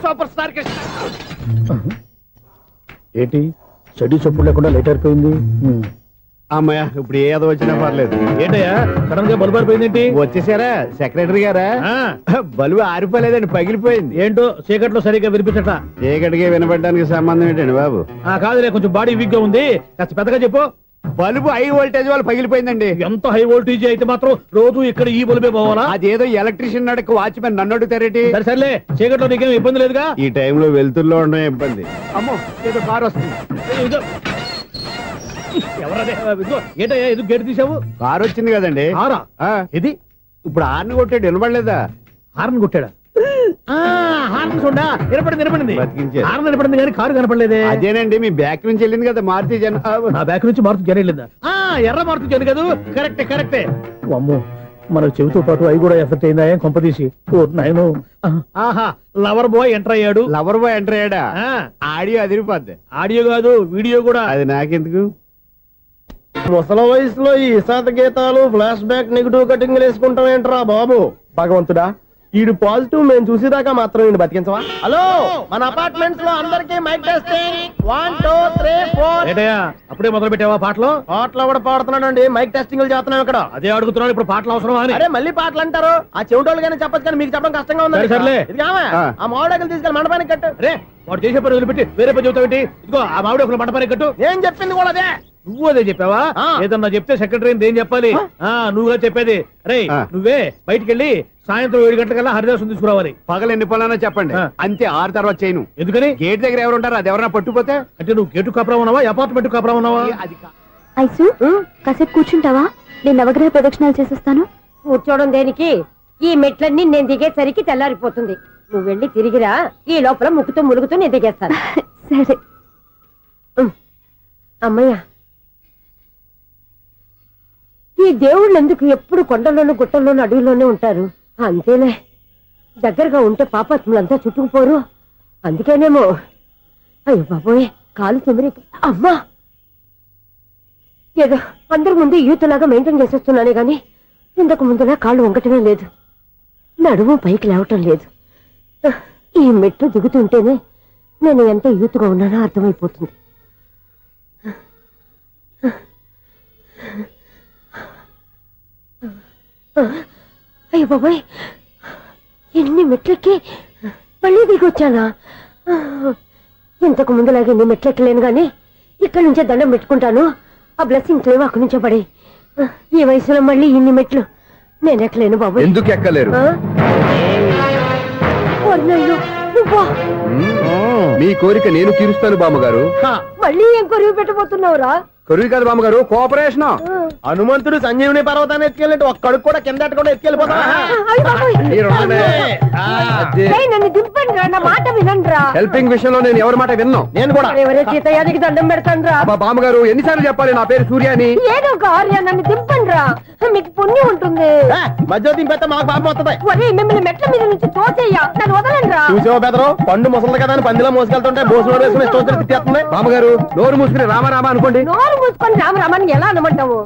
Super star Krishna. ఏంటి చెడు చెప్పుడు లేకుండా లేట్ అయిపోయింది? అమ్మాయ, ఇప్పుడు ఏదో వచ్చినా పర్లేదు. ఏంటయ్యా సడన్ గా బల్బు ఆరిపోయింది? వచ్చేసారా సెక్రటరీ గారా? బలుబు ఆరిపోలేదండి, పగిలిపోయింది. ఏంటో చీకట్లో సరిగ్గా వినిపించట. చీకటికి వినపడడానికి సంబంధం ఏంటండి బాబు? కాదులే, కొంచెం బాడీ వీక్ గా ఉంది, కాస్త పెద్దగా చెప్పు. బల్బు హై వోల్టేజ్ వాళ్ళు పగిలిపోయిందండి. ఎంత హై వోల్టేజ్ అయితే మాత్రం రోజు ఇక్కడ ఈ బల్బే పోవాలా? అదేదో ఎలక్ట్రీషియన్ నడక వాచ్మెన్ నన్ను అడుగుతారేటి? సర్లే, చీకట్లో నీకేం ఇబ్బంది లేదుగా? ఈ టైంలో వెళ్తుల్లో ఉండడం ఇబ్బంది. అమ్మో, ఏదో కారు వస్తుంది. ఎవరదే? ఏంటయ్యా ఎందుకు గేట్ తీసావు? కారు వచ్చింది కదండి. ఇది ఇప్పుడు హార్న్ కొట్టాడు, వినబడలేదా? హార్న్ కొట్టాడా? హార్న్ చూడా వినపడింది బతికించారు. హార్న్ వినపడింది కానీ కారు కనపడలేదే. అదేనండి మీ బ్యాక్ నుంచి వెళ్ళింది కదా మారుతి జన నా బ్యాక్ నుంచి మారుతు జన వెళ్ళిందా? ఎర్ర మారుతు జన కదా. కరెక్టే. అమ్మో మన చెవితో పాటు అవి కూడా ఎఫెక్ట్ అయిందా ఏం కొంపదీసి? నాయను. ఆహా లవర్ బాయ్ ఎంటర్ అయ్యాడు. లవర్ బాయ్ ఎంటర్ అయ్యాడా? ఆ, ఆడియో అదిరిపోద్ది. ఆడియో కాదు వీడియో కూడా. అది నాకెందుకు? ముసలి వయసులో ఈ ఇసాత గీతాలు ఫ్లాష్ బ్యాక్ నెగిటివ్ కటింగ్ వేసుకుంటాం ఏంట్రా బాబు? భగవంతుడా ఈడు పాజిటివ్ మేము చూసేదాకా మాత్రం ఈయన బతికించవా? హలో మన అపార్ట్మెంట్స్ లో అందరికీ మైక్ టెస్టింగ్ 1 2 3 4. ఏటయ్యా అప్పుడే మొదలు పెట్టావా పాటలు? పాటలు కూడా పాడుతున్నాడు అండి. మైక్ టెస్టింగ్ చేస్తున్నాం ఇక్కడ. అదే అడుగుతున్నాడు ఇప్పుడు పాటలు అవసరం అని. అరే మళ్ళీ పాటలు అంటారు. ఆ చెవిటోళ్ళు కానీ చెప్పచ్చు కానీ మీకు చెప్పడం కష్టంగా ఉంది. సర్లే ఆ మామిడాకులు తీసుకెళ్ళి మండపానికి కట్టు. రే వాడు చేసే పని వదిలిపెట్టి వేరే పని చెబుతావు. ఇదిగో ఆ మామిడి ఒకరు మండపానికి కట్టు. ఏం చెప్పింది కూడా అదే. నువ్వు అదే చెప్పావా? ఏదన్నా చెప్తే సెక్రటరీ ఏం చెప్పాలి? నువ్వుగా చెప్పేది. రే నువ్వే బయటికి వెళ్ళి సాయంత్రం 7 గంటలకల్లా హరిదాసు తీసుకురావాలి. పగలు ఎన్ని పనులన్నా చెప్పండి, అంతే 6 తర్వాత చేయను. ఎందుకని? గేట్ దగ్గర ఎవరు ఉంటారు? అది ఎవరన్నా పట్టుపోతే. అంటే నువ్వు గేటు కాపురా ఉన్నావా అపార్ట్మెంట్ కాపురా ఉన్నావా? అది ఐసు కాసేపు కూర్చుంటావా? నేను నవగ్రహ ప్రదక్షిణాలు చేసేస్తాను. కూర్చోవడం దేనికి? ఈ మెట్లన్నీ నేను దిగేసరికి తెల్లారిపోతుంది. నువ్వు వెళ్ళి తిరిగిరా, ఈ లోపల ములుగుతూ నేను దిగేస్తాను. సరే అమ్మయ్య, ఈ దేవుళ్ళు ఎందుకు ఎప్పుడు కొండల్లోనూ గుట్టల్లోనూ అడవిలోనే ఉంటారు? అంతేలే, దగ్గరగా ఉంటే పాపాత్ములంతా చుట్టుకుపోరు. అందుకేనేమో. అయ్యో బాబోయ్, కాలు చెమిరి. అమ్మా, ఏదో అందరి ముందు యూత్లాగా మెయింటైన్ చేసేస్తున్నానే గాని ఇంతకు ముందులా కాళ్ళు వంకటమే లేదు, నడుము పైకి లేవటం లేదు. ఈ మెట్లు దిగుతుంటేనే నేను ఎంత యూత్గా ఉన్నానో అర్థమైపోతుంది. అయ్యో బాబాయ్, ఎన్ని మెట్లెక్కి మళ్ళీ దిగొచ్చానా? ఇంతకు ముందులాగే ఎన్ని మెట్లెక్కలేను గాని ఇక్కడి నుంచే దండం పెట్టుకుంటాను. ఆ బ్లెస్సింగ్ లేవు అక్కడి నుంచే పడే. ఈ వయసులో మళ్ళీ ఇన్ని మెట్లు నేను ఎక్కలేను బాబాయ్. ఎందుకు ఎక్కలేరు? మీ కోరిక నేను తీరుస్తాను బామ్మగారు. మళ్ళీ ఏం కొరివి పెట్టబోతున్నావురా? కొరివి కాదు బామ్మగారు, కోఆపరేషన్. హనుమంతుడు సంజీవుని పర్వతాన్ని ఎత్తుకెళ్ళినట్టు ఒక్కడికి కూడా కింద కూడా ఎత్తుకెళ్ళిపోతా. నన్ను దింపండి రా, నా మాట వినండి రా. హెల్పింగ్ విషయంలో నేను ఎవరి మాట విన్నాను. నేను కూడా ఎవరే సీతయ్యానికి దండం పెడతాను రా. బామ్మగారు ఎన్నిసార్లు చెప్పాలి నా పేరు సూర్యాని? ఏదో ఒక ఆర్య, నన్ను దింపండి రా, మీకు పుణ్యం ఉంటుంది. మధ్య దింపేస్తే మాకు పాపం వస్తుంది. ఒరే మిమ్మల్ని మెట్ల మీద నుంచి తోసేయ్యా, నన్ను వదలండి రా. చూసావా బెదరు, పండు ముసలి కదా అని పందిలో మోసుకెళ్తుంటే బోసు వేసుకుని స్తోత్రం తిట్టేస్తుంది. బామ్మగారు నోరు మూసుకుని రామారామా అనుకోండి. నోరు మూసుకొని రామరామాన్ని ఎలా అనమంటావు?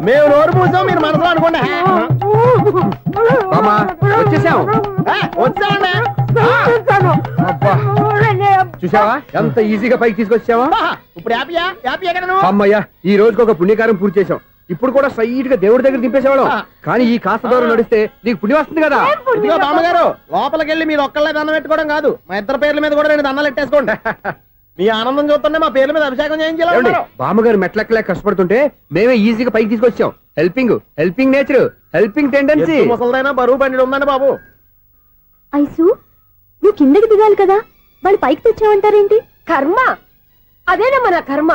మేము నోరు మూసాం, మీరు మనసులో అనుకోండి. బామ్మా వచ్చేసాం. వచ్చామండి. అబ్బా చూసావా ఎంత ఈజీగా పైకి తీసుకొచ్చావా? ఇప్పుడు హ్యాపీ ఎక్కడ నువ్వు? అమ్మయ్యా, ఈ రోజుకి ఒక పుణ్యకారం పూర్తి చేసాం. ఇప్పుడు కూడా సైట్ గా దేవుడి దగ్గర దింపేసేవాడు. కానీ ఈ కాస్త దూరం నడిస్తే నీకు పుణ్యం వస్తుంది కదా. ఇదిగో బామ్మగారు, లోపలికి వెళ్ళి మీరు ఒక్కళ్ళే దండం పెట్టుకోవడం కాదు, మా ఇద్దరు పేర్ల మీద కూడా 2 దండాలు ఎట్టేసుకోండి. మీ ఆనందం చూస్తుంటే మా పేర్ల మీద అభిషేకం చేయించాలి. బామ్మగారు మెట్లెక్కలే కష్టపడుతుంటే మేమే ఈజీగా పైకి తీసుకొచ్చాం. Helping nature, helping tendency. ముసలిదైనా బరువు బండి ఉందండి బాబు. ఐసు నువ్వు కిందకి దిగాలి కదా, వాళ్ళు పైకి తెచ్చావంటారేంటి? కర్మ అదేనమ్మా నా కర్మ.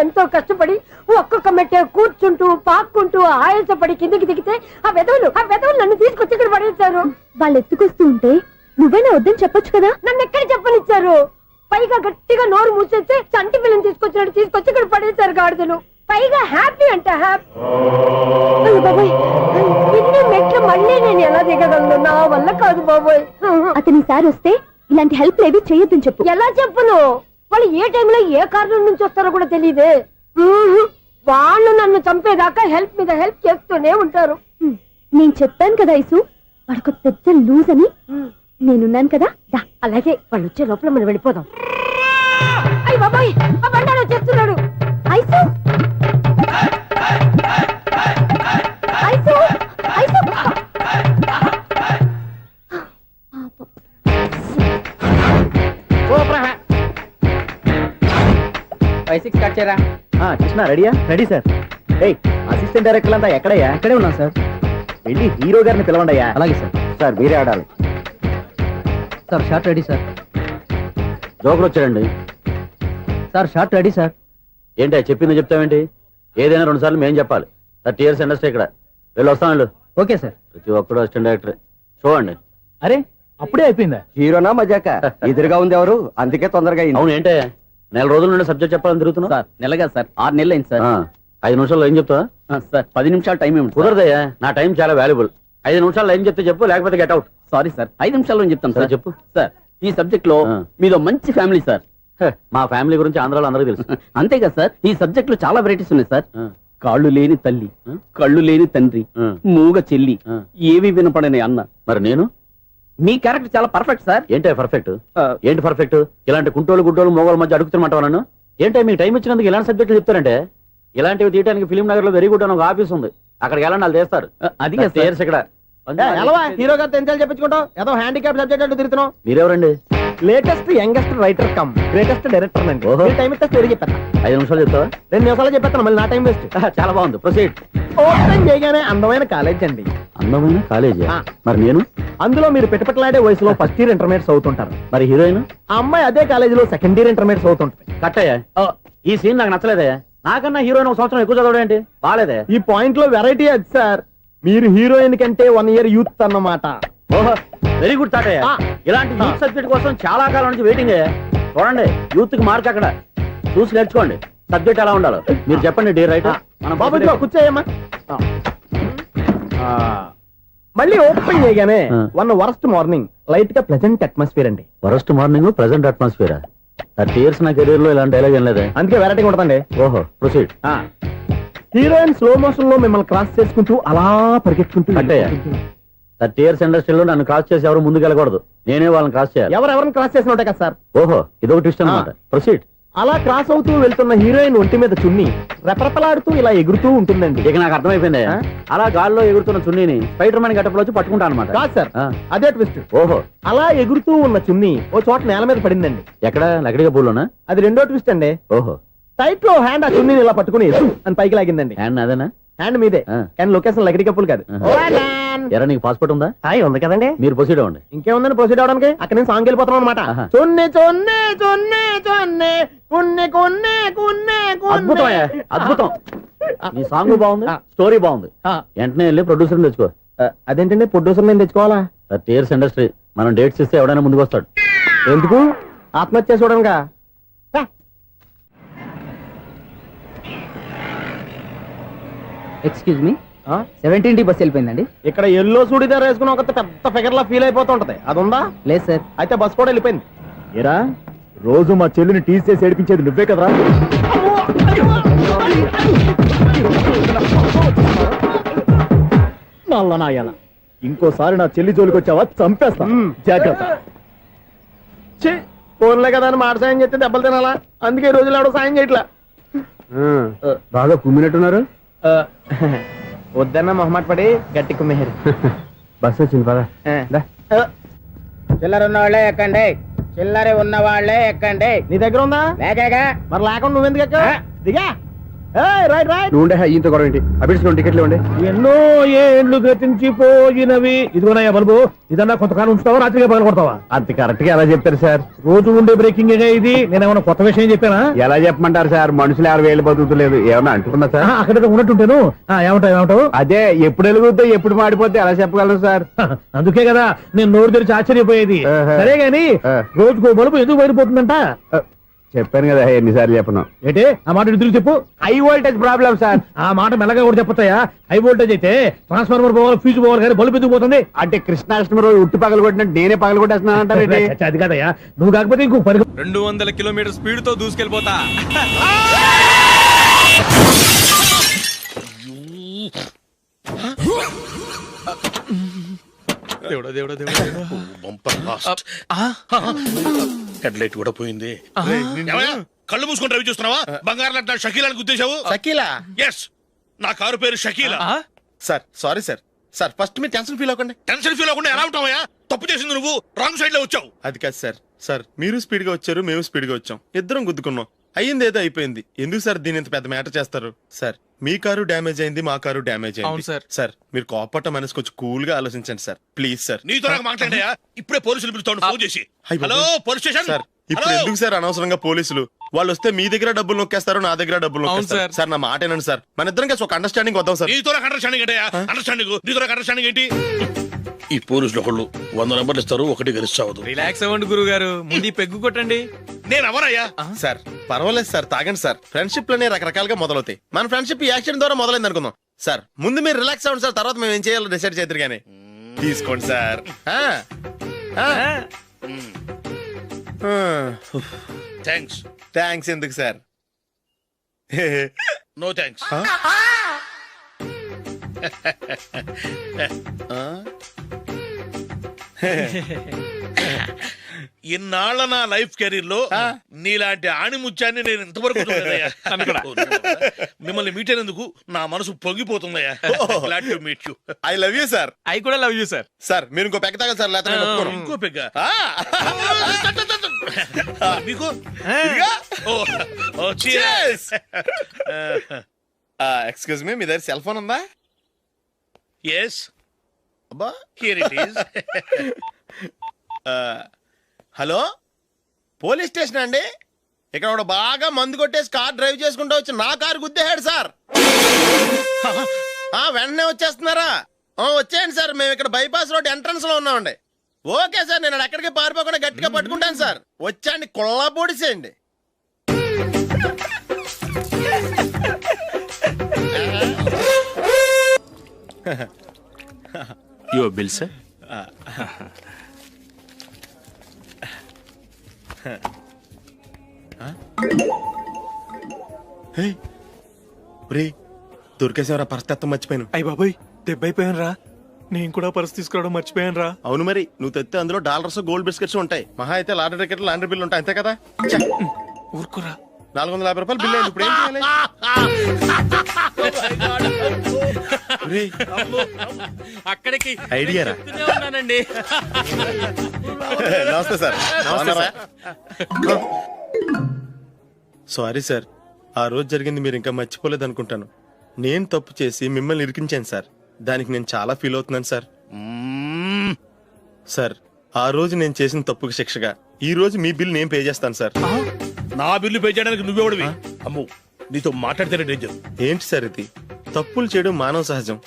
ఎంతో కష్టపడి ఒక్కొక్క మెట్టే కూర్చుంటూ పాక్కుంటూ ఆయాసపడి కిందకి దిగితే ఆ వెధవులు నన్ను తీసుకొచ్చి ఇక్కడ పడేశారు. వాళ్ళు ఎత్తుకొస్తూ ఉంటే నువ్వేనా వద్దని చెప్పొచ్చు కదా. నన్ను ఎక్కడ చెప్పనిచ్చారు? పైగా గట్టిగా నోరు మూసేస్తే చంటి పిల్లని తీసుకొచ్చినట్టు తీసుకొచ్చి ఇక్కడ పడేశారు గాడిదలు. పైగా హ్యాపీ అంటే హ్యాపీ. బాబోయ్, ఇన్ని మెట్లు మళ్ళీ నేను ఎలా దిగగలను? నా వల్ల కాదు బాబోయ్. అతని సారి వస్తే ఇలాంటి హెల్ప్ లేవి చేయొద్దని చెప్పు. ఎలా చెప్పును? వాళ్ళు ఏ టైంలో ఏ కారణం నుంచి వస్తారో కూడా తెలియదే. వాళ్ళు నన్ను చంపేదాకా హెల్ప్ మీద హెల్ప్ చేస్తూనే ఉంటారు. నేను చెప్పాను కదా ఐసు, వాడొక పెద్ద లూజ్ అని. నేనున్నాను కదా. అలాగే వాళ్ళు వచ్చే లోపల మనం వెళ్ళిపోదాం. అయ్య బాబాయ్, ఆ బండారు వచ్చేస్తున్నాడు. ఐసు ఐసు ఐసు 5-6 కట్ చేయరా. కృష్ణ రెడీయా? Ready sir. అసిస్టెంట్ డైరెక్టర్ అంతా ఎక్కడయ్యా? ఇక్కడే ఉన్నాం సార్. వెళ్ళి హీరో గారిని పిలవండి అయ్యా. అలాగే సార్. సార్ మీరే ఆడాలి sir. Short ready sir. Joker వచ్చాడండి సార్. Short ready sir. ఏంటి చెప్పింది చెప్తావేంటి? ఏదైనా 2 సార్లు మేం చెప్పాలి. 30 years ఇండస్ట్రీ ఇక్కడ. వెళ్ళి వస్తాను. Okay sir. ప్రతి ఒక్కడు అసిస్టెంట్ డైరెక్టర్ చూడండి. అరే అప్పుడే అయిపోయిందా? హీరోనా మజాక ఎదురుగా ఉంది ఎవరు, అందుకే తొందరగా అయింది. అవును ఏంటే నెల రోజుల నుండి సబ్జెక్ట్ చెప్పాలని తిరుగుతున్నా? సార్ నెలగా సార్ 6 నెలలు అయింది సార్. 5 నిమిషాల్లో ఏం చెప్తా? సార్ 10 నిమిషాలు టైం ఏమి కుదరదయ్యా, నా టైం చాలా వాల్యుబుల్. 5 నిమిషాల్లో ఏం చెప్తే చెప్పు, లేకపోతే గెట్ అవుట్. సారీ సార్, 5 నిమిషాల్లో చెప్తాను సార్. చెప్పు. సార్ ఈ సబ్జెక్ట్ లో మీదో మంచి ఫ్యామిలీ సార్. మా ఫ్యామిలీ గురించి ఆంధ్రాలో అందరూ తెలుసు. అంతేగా సార్, ఈ సబ్జెక్ట్ లో చాలా వెరైటీస్ ఉన్నాయి సార్. కాళ్ళు లేని తల్లి, కళ్ళు లేని తండ్రి, మూగ చెల్లి, ఏవి వినపడని అన్న. మరి నేను మీ క్యారెక్టర్ చాలా పర్ఫెక్ట్ సార్. ఏంటే పర్ఫెక్ట్? ఏంటి పర్ఫెక్ట్? ఇలాంటి కుంటోలు గుడ్డోలు మోగోల మధ్య అడుగుతున్నమాట నన్ను. ఏంటంటే మీకు టైం ఇచ్చినందుకు ఇలాంటి సబ్జెక్టులు చెప్తారంటే, ఇలాంటివి తీయడానికి ఫిలిం నగర్ లో వెరీ గుడ్ అని ఒక ఆఫీస్ ఉంది, అక్కడికి వెళ్ళండి, వాళ్ళు చేస్తారు. అది ఇక్కడ హీరో గారు తెంచాలి చెప్పించుకుంటాం, ఏదో హ్యాండిక్యాప్ సబ్జెక్ట్ అంటూ తిరుగుతున్నాం. మీరెవరండి? Latest youngest writer cum greatest director అండి. ఓహో. టైం ఇస్తే స్టోరీ చెప్పేస్తా. 5 నిమిషాలు చెప్తావా? 2 నిమిషాలు చెప్పేస్తాను, మళ్ళీ నా టైం వేస్ట్. చాలా బాగుంది, ప్రొసీడ్. ఓపెన్ చేయగానే అందమైన కాలేజ్ అండి. అందమైన కాలేజీ? ఆ. మరి నేను? అందులో మీరు పెట్టుపట్లాడే వయసులో ఫస్ట్ ఇయర్ ఇంటర్మీడియట్స్ అవుతుంటారు. మరి హీరోయిన్? ఆ అమ్మాయి అదే కాలేజీలో సెకండ్ ఇయర్ ఇంటర్మీడియట్స్ అవుతుంటది. కట్టయ్యా, ఈ సీన్ నాకు నచ్చలేదయ్యా. నాకన్నా హీరోయిన్ 1 సంవత్సరం ఎక్కువ చదవడేంటి? బాలేదే. ఈ పాయింట్ లో వెరైటీ అది సార్, మీరు హీరోయిన్ కంటే 1 ఇయర్ యూత్ అన్నమాట. ఓహో, వెరీ గుడ్ తాటయ్య. ఆ. ఇలాంటి యూత్ సబ్జెక్ట్ కోసం చాలా కాలం నుంచి వెయిటింగ్. చూడండి, యూత్ కి మార్క్ అక్కడ చూసి నేర్చుకోండి. సబ్జెక్ట్ ఎలా ఉండాలో మీరు చెప్పండి. డే రైట్ బాబు ఇదిగో కూర్చోయమ్మా. మళ్ళీ ఓపెన్ చేయగానే ఆ. వరస్ట్ మార్నింగ్, లైట్ గా ప్లెజెంట్ అట్మాస్ఫియర్ అండి. First morning present atmosphere. 30 years నా కెరీర్ లో ఇలాంటి డైలాగ్ ఏం లేదే. అందుకే వెరైటీ ఉంటుందండి. ఓహో, ప్రొసీడ్. హీరోయిన్ స్లో మోషన్ లో మిమ్మల్ని క్రాస్ చేసుకుంటూ అలా పరిగెత్తుకుంటూ కట్టయ్య, 30 years ఇండస్ట్రీలో నన్ను క్రాస్ చేసి ఎవరు ముందుకు వెళ్ళకూడదు, నేనే వాళ్ళని క్రాస్ చేయాలి. ఎవరెవరిని క్రాస్ చేసిన ఉంటాయి కదా సార్. ఓహో, ఇదొక ట్విస్ట్ అన్నమాట. ప్రొసీడ్. అలా క్రాస్ అవుతూ వెళ్తున్న హీరోయిన్ ఒంటి మీద చున్ని రెపరెపలాడుతూ ఇలా ఎగురుతూ ఉంటుందండి. ఇక నాకు అర్థమైపోయింది. ఆ? అలా గాల్లో ఎగురుతున్న చున్నీని స్పైడర్ మ్యాన్ గెటప్ లో వచ్చి పట్టుకుంటా అనమాట. కాదు సార్, ఆ. అదే ట్విస్ట్. ఓహో, అలా ఎగురుతూ ఉన్న చున్ని ఓ చోట నేల మీద పడిందండి. ఎక్కడ? లకడిగా పూలోనా? అది రెండో ట్విస్ట్ అండి. ఓహో, టైట్ లో హ్యాండ్ ఆ చున్నీని ఇలా పట్టుకుని అని పైకి లాగిందండి. హ్యాండ్ అదేనా? హ్యాండ్ మీదే, ఆ. కానీ లొకేషన్ లకడి కప్పులు కాదు. ఎరా, నీకు పాస్పోర్ట్ ఉందా? హాయ్ ఉంది కదండి. మీరు ప్రొసీడ్ అవ్వండి. ఇంకేముందని ప్రొసీడ్ అవడానికి, అక్కడ నుంచి సాంగ్ వెళ్ళిపోతున్నాం అనమాట. ఆహా. చొన్నే చొన్నే చొన్నే చొన్నే కున్నే కొన్నే కున్నే అద్భుతం అయ్యా, అద్భుతం. నీ సాంగ్ బాగుంది, స్టోరీ బాగుంది. వెంటనే వెళ్ళి ప్రొడ్యూసర్ తెచ్చుకో. అదేంటండి ప్రొడ్యూసర్ నేను తెచ్చుకోవాలా? 30 years ఇండస్ట్రీ, మనం డేట్స్ ఇస్తే ఎవడైనా ముందుకు వస్తాడు. ఎందుకు? ఆత్మహత్య చూడనుగా. Excuse me, 17D bus వెళ్ళిపోయిందండి. ఇక్కడ ఎల్లో చూడిదార్ వేసుకుని ఒక పెద్ద ఫిగర్ లా ఫీల్ అయిపోతుంటది, అది ఉందా? లేదు సార్. అయితే బస్ కూడా వెళ్ళిపోయింది. ఏరా, రోజు మా చెల్లిని టీస్ చేసి ఏడిపించేది నువ్వే కదరా? నల్ల నాయన, ఇంకోసారి నా చెల్లి జోలికి వచ్చావా చంపేస్తా. జాగ్రత్త. ఫోన్లే కదా అని మాట సాయం చేస్తే దెబ్బలు తినాలా, అందుకే ఈ రోజులు ఎవడో సాయం చేయట్లా. బాగా కుమ్మినట్టున్నారు. వద్దన్న మొహమాట పడి గట్టి కుమ్మేహారు. బస్ వచ్చింది పదా. చిల్లర ఉన్న వాళ్ళే ఎక్కండి, చిల్లర ఉన్న వాళ్ళే ఎక్కండి. నీ దగ్గర ఉందా? లేక మరి లేకుండా నువ్వెందుకు ఎక్క? దిగా. Right right. నువ్వు ఉండే ఈయంతో గొడవ ఏంటి? అభిడ్స్ టికెట్లు ఇవ్వండి. ఎన్నో ఏండ్లు గతించిపోయినవి. ఇదిగోనయ్యా బల్బు, ఇదన్నా కొంతకాలం ఉంచుతావా, రాత్రిగా పగల కొడతావా? అంత కరెక్ట్ గా ఎలా చెప్తారు సార్? రోజు ఉండే బ్రేకింగ్ ఇది. నేనేమన్నా కొత్త విషయం చెప్పానా? ఎలా చెప్పమంటారు సార్? మనుషులు ఎవరు వేలు బతుకుతలేదు, ఏమన్నా అంటున్నా సార్? అక్కడ ఉన్నట్టుంటాను. ఏమంటావు? అదే, ఎప్పుడు వెలుగుద్దో ఎప్పుడు మాడిపోతే ఎలా చెప్పగలరు సార్? అందుకే కదా నేను నోరు తెరిచి ఆశ్చర్యపోయేది. ఆహా. సరే గాని రోజుకో బలుపు ఎందుకు బయటపోతుందంట? చెప్పాను కదా ఎన్నిసార్లు చెప్పను. ఏంటి ఆ మాట ఎదురు చెప్పు. High voltage problem sir. ఆ మాట మెల్లగా కూడా చెప్పొస్తాయా? హై వోల్టేజ్ అయితే ట్రాన్స్ఫార్మర్ పోవాలి, ఫ్యూజ్ పోవాలి, కానీ బల్బు ఎందుకు పోతుంది? అంటే కృష్ణాష్టమి రోజు ఉట్టి పగలు కొట్టినట్టు నేనే పగలు కొట్టేస్తున్నానంటే అది కాదయ్యా, నువ్వు కాకపోతే ఇంకో 200 కిలోమీటర్ స్పీడ్ తో దూసుకెళ్ళిపోతా. దేవుడా దేవుడా దేవుడా, హెడ్లైట్ కూడా పోయింది. కళ్ళు మూసుకొని రవి చూస్తున్నావా? బంగారం లాంటి షకీలాని గుర్తించావు? షకీలా? ఎస్, నా కారు పేరు Shakeela. Sir sorry sir. Sir first మీరు టెన్షన్ ఫీల్ అవ్వకండి. టెన్షన్ ఫీల్ అవ్వకుండా ఎలా ఉంటావయ్యా? తప్పు చేసింది నువ్వు, రాంగ్ సైడ్ లో వచ్చావు. అది కాదు సార్. సార్ మీరు స్పీడ్ గా వచ్చారు, మేము స్పీడ్ గా వచ్చాం, ఇద్దరం గుద్దుకున్నాం. అయ్యింది ఏదో అయిపోయింది, ఎందుకు సార్ దీని ఇంత పెద్ద మ్యాటర్ చేస్తారు? సార్ మీ కారు డ్యామేజ్ అయింది, మా కారు డ్యామేజ్ అయింది. సార్ సార్ మీరు కోపట్ట మనసు కొంచెం కూల్ గా ఆలోచించండి సార్, ప్లీజ్ సార్. నీతో నాకు మాట్లాడాయా? ఇప్పుడే పోలీసులు పిలుస్తాను, ఫోన్ చేసి. Hello police station. సార్ ఇప్పుడు ఎందుకు సార్ అనవసరంగా పోలీసులు? వాళ్ళు వస్తే మీ దగ్గర డబ్బులు నొక్కేస్తారు, నా దగ్గర డబ్బులు నొక్కేస్తారు. సార్ నా మాట ఏనండి సార్, మన ఇద్దరం కలిసి ఒక అండర్స్టాండింగ్ వద్దాం సార్. నీతో నాకు అండర్స్టాండింగ్ ఏంటయ్యా? అండర్స్టాండింగ్ నీతో నాకు అండర్స్టాండింగ్ ఏంటి? ఈ పోలీసులు ఒకళ్ళు 100 నెంబర్లు ఇస్తారు, ఒకటి గెలిచావదు. రిలాక్స్ అవ్వండి గురువు గారు, ముందు ఈ పెగ్గు కొట్టండి. నేను ఎవరయ్యా? సార్ పర్వాలేదు సార్, తాగండి సార్. ఫ్రెండ్షిప్ లోనే రకరకాలుగా మొదలవుతాయి. మన ఫ్రెండ్షిప్ ఈ యాక్సిడెంట్ ద్వారా మొదలైంది అనుకుందాం. సార్ ముందు మీరు రిలాక్స్ అవ్వండి సార్, తర్వాత మేము ఏం చేయాలో డిసైడ్ చేద్దరు కానీ. తీసుకోండి సార్. థ్యాంక్స్. థ్యాంక్స్ ఎందుకు సార్? No thanks. ఇన్నాళ్ళ నా లైఫ్ కెరీర్ లో నీలాంటి ఆణిముత్యాన్ని నేను ఇంతవరకు చూడలేదయ్యా. మిమ్మల్ని మీట్ అయినందుకు నా మనసు పొంగిపోతుందయ్యా. Glad to meet you. I love you sir. I కూడా లవ్ యూ సార్. సార్ మీరు ఇంకో పెక్క తాగండి సార్, లేకపోతే నేను ఒప్పుకోను. ఇంకో పెగ్గ మీకు? ఎక్స్క్యూజ్ మీ, మీ దగ్గర సెల్ ఫోన్ ఉందా? ఎస్, అబ్బా here it is. Hello, police station అండి. ఇక్కడ ఒకడు బాగా మందు కొట్టేసి కార్ డ్రైవ్ చేసుకుంటూ వచ్చి నా కారు గుద్దేశాడు సార్. వెంటనే వచ్చేస్తున్నారా? వచ్చేయండి సార్, మేము ఇక్కడ బైపాస్ రోడ్ ఎంట్రన్స్ లో ఉన్నామండి. ఓకే సార్, నేను ఎక్కడికి పారిపోకుండా గట్టిగా పట్టుకుంటాను సార్. వచ్చాండి, కుళ్ళ పొడిసేయండి. Your bill sir. దొరికేసేవరా, పరిస్థితి మర్చిపోయాను. అయ్య బాబాయ్, దెబ్బైపోయాను రా. నేను కూడా పర్స్ తీసుకురావడం మర్చిపోయాను రా. అవును మరి, నువ్వు తెస్తే అందులో డాలర్స్ గోల్డ్ బిస్కెట్స్ ఉంటాయి. మహా అయితే లాటరీ టికెట్ లాండ్రీ బిల్లు ఉంటాయి, అంతే కదా. ఊరుకురా. 450 రూపాయలు బిల్లు అయింది. ఇప్పుడు ఏం చేయాలి? అక్కడికి ఐడియా రా. ఉన్నానండి. నమస్తే సార్. సారీ సార్, ఆ రోజు జరిగింది మీరు ఇంకా మర్చిపోలేదు అనుకుంటాను. నేను తప్పు చేసి మిమ్మల్ని ఇరికించాను సార్. దానికి నేను చాలా ఫీల్ అవుతున్నాను సార్. సార్, ఆ రోజు నేను చేసిన తప్పుకి శిక్షగా ఈ రోజు మీ బిల్ నేను పే చేస్తాను సార్. నా బిల్లు పే చేయడానికి నువ్వెవడివి? అమ్మో, నీతో మాట్లాడితేనే డేంజర్. ఏంటి సార్ ఇది? తప్పులు చేయడం మానవ సహజం.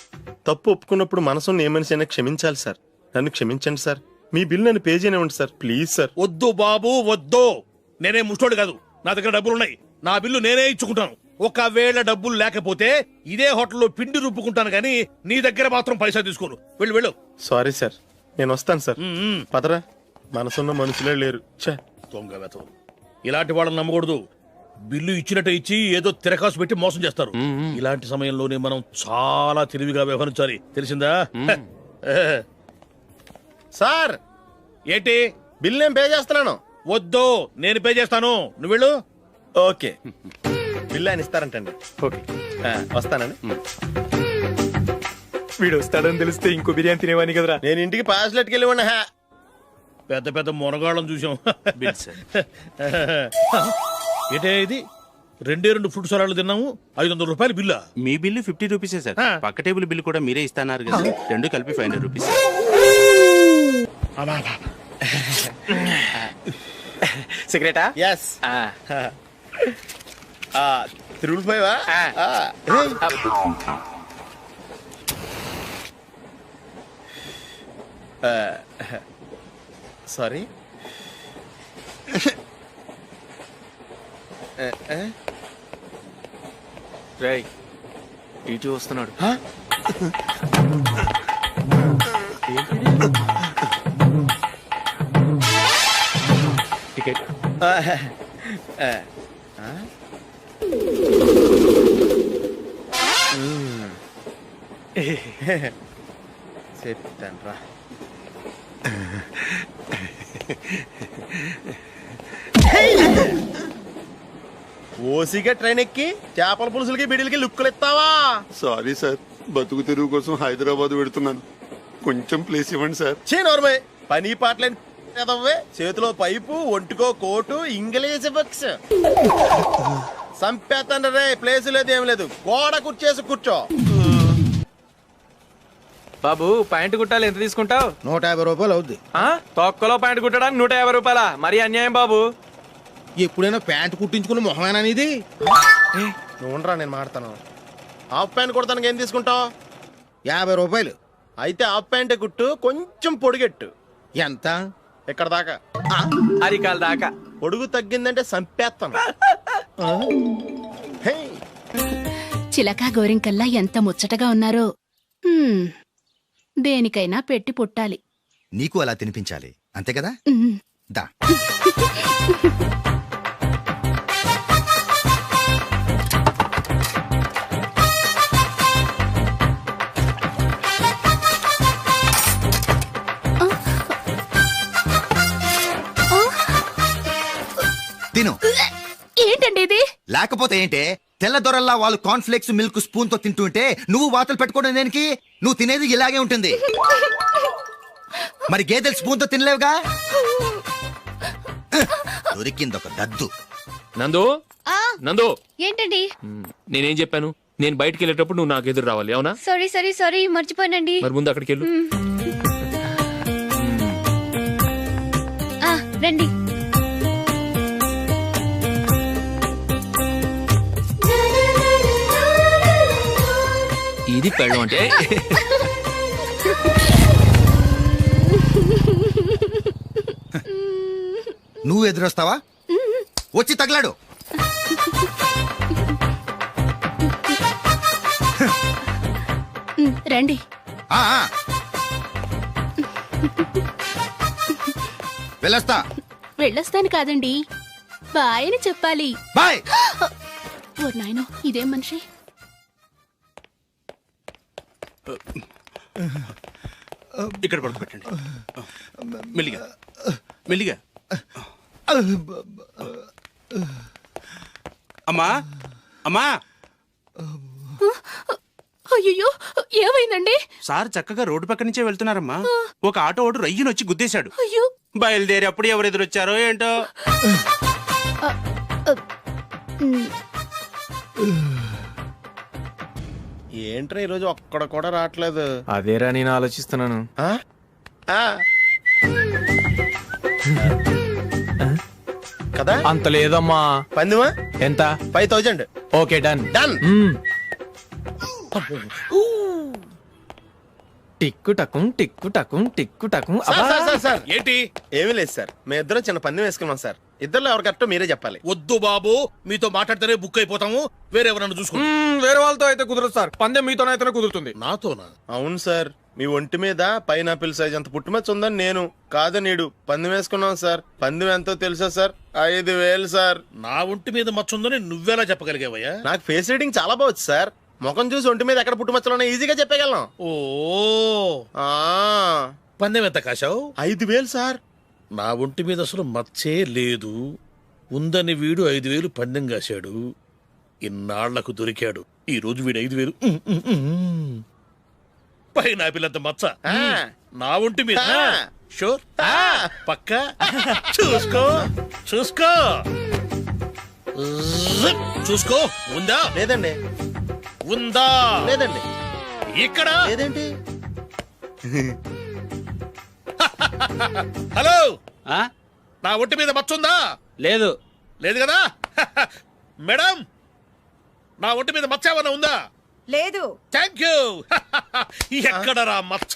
తప్పు ఒప్పుకున్నప్పుడు మనసుని ఏ మనిషి అయినా క్షమించాలి సార్. నన్ను క్షమించండి సార్. మీ బిల్ నన్ను పే చేయనివ్వండి సార్, ప్లీజ్ సార్. వద్దు బాబు, వద్దు. నేనే ముష్టోడు కాదు, నా దగ్గర డబ్బులున్నాయి. నా బిల్లు నేనే ఇచ్చుకుంటాను. ఒకవేళ డబ్బులు లేకపోతే ఇదే హోటల్లో పిండి రుబ్బుకుంటాను కానీ నీ దగ్గర మాత్రం పైసా తీసుకోను. వెళ్ళు వెళ్ళు. సారీ సార్, నేను వస్తాను సార్. పదరా, మనసున్న మనుషులే లేరు. దొంగ వెతవు. ఇలాంటి వాళ్ళని నమ్మకూడదు. బిల్లు ఇచ్చినట్టు ఇచ్చి ఏదో తిరకాసు పెట్టి మోసం చేస్తారు. ఇలాంటి సమయంలోనే మనం చాలా తెలివిగా వ్యవహరించాలి, తెలిసిందా? సార్, ఏంటి? బిల్ నేను పే చేస్తున్నాను. వద్దు, నేను పే చేస్తాను, నువ్వు వెళ్ళు. ఓకే, బిల్ ఆయన ఇస్తారంటండి. ఓకే, వస్తానండి. వీడు వస్తాడని తెలిస్తే ఇంకో బిర్యానీ తినేవాని కదరా. నేను ఇంటికి పాస్లెట్కి వెళ్ళివ్వండి. పెద్ద పెద్ద మునగాళ్ళం చూసాం. ఏంటే ఇది? 2 ఫ్రూట్ సలాడ్లు తిన్నాము, 500 రూపాయలు బిల్లా? మీ బిల్లు 50 రూపీసే సార్. పక్క టేబుల్ బిల్లు కూడా మీరే ఇస్తాన్నారు కదా, రెండు కలిపి 500 రూపీస్. సిగరెటా? ఎస్. 355. సారీ. రేయ్, ఇటు వస్తున్నాడు. టికెట్. చెప్తాను రా. ఓసిగా ట్రైన్ ఎక్కి చేపల పులుసులకి బిడిలకి లుక్కులు ఇస్తావా? సారీ సార్, బతుకు తెరువు కోసం హైదరాబాద్ పెడుతున్నాను, కొంచెం ప్లేస్ ఇవ్వండి సార్. నోర్మే, పని పాటలేని కదవ్వే. చేతిలో పైపు, ఒంటికో కోటు, ఇంగ్లీష్ బుక్స్. సంపేతండ్రి రే, ప్లేస్ లేదు ఏం లేదు, గోడ కుర్చేసి కూర్చో. బాబు, పాయింట్ కుట్టాలి, ఎంత తీసుకుంటావు? 150 రూపాయలు అవుద్ది. తొక్కలో పాయింట్ కుట్టడానికి 150 రూపాయల? మరి అన్యాయం బాబు. ఎప్పుడైనా ప్యాంట్ కుట్టించుకున్న మొహమేనా ఇది? నువ్వురా, నేను మాడతాను. హాఫ్ ప్యాంట్ కుడతానికి ఏం తీసుకుంటావు? 50 రూపాయలు. అయితే హాఫ్ ప్యాంటే కుట్టు, కొంచెం పొడిగెట్టు. ఎంత? ఇక్కడ దాకా. అరికాల దాకా. పొడుగు తగ్గిందంటే సంపేస్తాను. హే. చిలకా గోరింకల్లా ఎంత ముచ్చటగా ఉన్నారో. హ్మ్, దేనికైనా పెట్టి పుట్టాలి. నీకు అలా తినిపించాలి అంతే కదా. ఉమ్. దా. తిను. ఏంటండి ఇది? లేకపోతే ఏంటే, తెల్లదొరల్లా వాళ్ళు కార్న్ఫ్లేక్స్ మిల్క్ స్పూన్ తో తింటుంటే నువ్వు వాతలు పెట్టుకోవడం దేనికి? నువ్వు తినేది ఇలాగే ఉంటుంది. మరి గేదెలు స్పూన్ తో తినలేవుగా. దొరికింది ఒక దద్దు. నందు, నందు, ఏంటండి? నేనేం చెప్పాను? నేను బయటికి వెళ్ళేటప్పుడు నువ్వు నాకు ఎదురు రావాలి, అవునా? సారీ మర్చిపోయానండి. మరి ముందు అక్కడికి వెళ్ళు. రండి. ఇది పెళ్ళం అంటే. నువ్వు ఎదురొస్తావా? వచ్చి తగలాడు. రండి. ఆ, ఆ. వెళ్ళొస్తా. వెళ్ళొస్తాను కాదండి, బాయ్ అని చెప్పాలి. బాయ్. ఓ నాయనో, ఇదేం మనిషి? ఇక్కడ పడుకోబెట్టండి. మెల్లిగా మెల్లిగా. అమ్మా అమ్మా. అయ్యో, ఏమైందండి? సార్ చక్కగా రోడ్డు పక్క నుంచే వెళ్తున్నారమ్మా. ఒక ఆటో ఓడు రయ్యను వచ్చి గుద్దేశాడు. అయ్యో. బయలుదేరి అప్పుడు ఎవరు ఎదురొచ్చారో ఏంటో. ఏంట్రా ఈరోజు ఒక్కడ కూడా రావట్లేదు? అదేరా నేను ఆలోచిస్తున్నాను. ఆ? ఆ. కదా అంత లేదమ్మా. పందిమా ఎంత? 5000. Okay, done. డన్. టిక్కు టకుం టిక్కు టకుం టిక్కు టకుం. సార్ ఏంటి? ఏమీ లేదు సార్, మేము ఇద్దరం చిన్న పందెం వేసుకున్నాం సార్. ఇద్దరు ఎవరు కరెక్టో మీరే చెప్పాలి. వద్దు బాబు, మీతో మాట్లాడితేనే బుక్ అయిపోతాము. వేరెవరన్నా చూసుకోండి. వేరే వాళ్ళతో అయితే కుదరదు సార్, పందెం మీతోనైతేనే కుదురుతుంది. నాతోనా? అవును సార్, మీ ఒంటి మీద పైనాపిల్ సైజ్ అంత పుట్టుమచ్చ ఉందని నేను కాదు నీడు పందెం వేసుకున్నాం సార్. పందెం ఎంతో తెలుసా సార్? 5000 సార్. నా ఒంటి మీద మచ్చ ఉందని నువ్వెలా చెప్పగలిగావయ్యా? నాకు ఫేస్ రీడింగ్ చాలా బాగుంది సార్. ముఖం చూసి ఒంటి మీద ఎక్కడ పుట్టుమచ్చలో ఈజీగా చెప్పగలను. ఓ, ఆ, పందెం ఎంత కాశావు? 5000 సార్. నా ఒంటి మీద అసలు మచ్చే లేదు. ఉందని వీడు 5000 పందెం కాశాడు. ఇన్నాళ్లకు దొరికాడు. ఈ రోజు వీడు 5000. పైన పిల్లంత మచ్చ నా ఒంటి మీద. షూర్, పక్క. చూసుకో చూసుకో చూసుకో. ఉందా? లేదండి. ఉందా? లేదండి. ఇక్కడ లేదేంటి? హలో, నా ఒంటి మీద మచ్చ ఉందా? లేదు. లేదు కదా. మేడం, నా ఒంటి మీద మచ్చ ఏమన్నా ఉందా? లేదు. Thank you. ఎక్కడరా మచ్చ?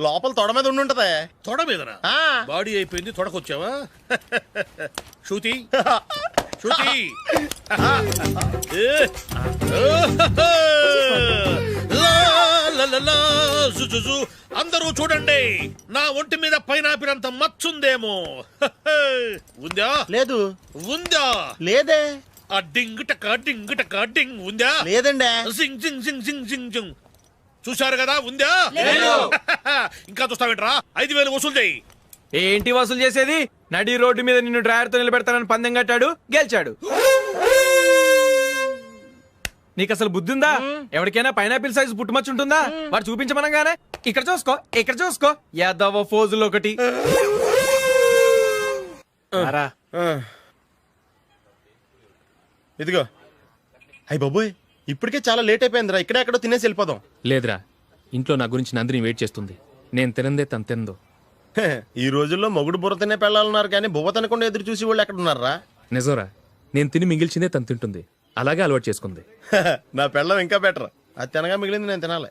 లోపల తొడ మీద ఉండుంటదే. తొడ మీదనా? బాడీ అయిపోయింది, తొడకొచ్చావా? శృతి శృతి. అందరూ చూడండి, నా ఒంటి మీద పైనాపిల్ అంత మచ్చుందేమో. ఉందా? లేదు. ఉందా? లేదే. ఆ డింగ్ టక డింగ్ టక డింగ్ ఉందా? లేదండి. సింగ్ సింగ్ సింగ్ సింగ్ సింగ్ సింగ్. చూశారు కదా, ఉందా? ఇంకా చూస్తావేంట్రా? 5000 వసూలు చేయి. ఏంటి వసూలు చేసేది? నడి రోడ్డు మీద నిన్ను డ్రైవర్ తో నిలబెడతానని పందెం కట్టాడు, గెలిచాడు. నీకు అసలు బుద్ధి ఉందా? ఎవరికైనా పైనాపిల్ సైజ్ పుట్టుమచ్చు ఉంటుందా? వాడు చూపించమనగానే ఇక్కడ చూసుకో, ఇక్కడ చూసుకో, యాదవ ఫోజులు ఒకటి. ఇదిగో. అయ్య బాబోయ్, ఇప్పటికే చాలా లేట్ అయిపోయిందిరా. ఇక్కడే ఎక్కడో తినేసి వెళ్ళిపోదాం. లేదురా, ఇంట్లో నా గురించి నందిని వెయిట్ చేస్తుంది. నేను తినందే తను తిందో. ఈ రోజుల్లో మొగుడు బుర్ర తినే పెళ్ళాలన్నారు కానీ బువ్వ తినకుండా ఎదురు చూసి వాళ్ళు ఎక్కడ ఉన్నారా? నిజంరా, నేను తిని మిగిల్చిందే తను తింటుంది. అలాగే అలవాటు చేసుకుంది. నా పెళ్ళం ఇంకా బెటర్. అది తినగా మిగిలింది నేను తినాలి.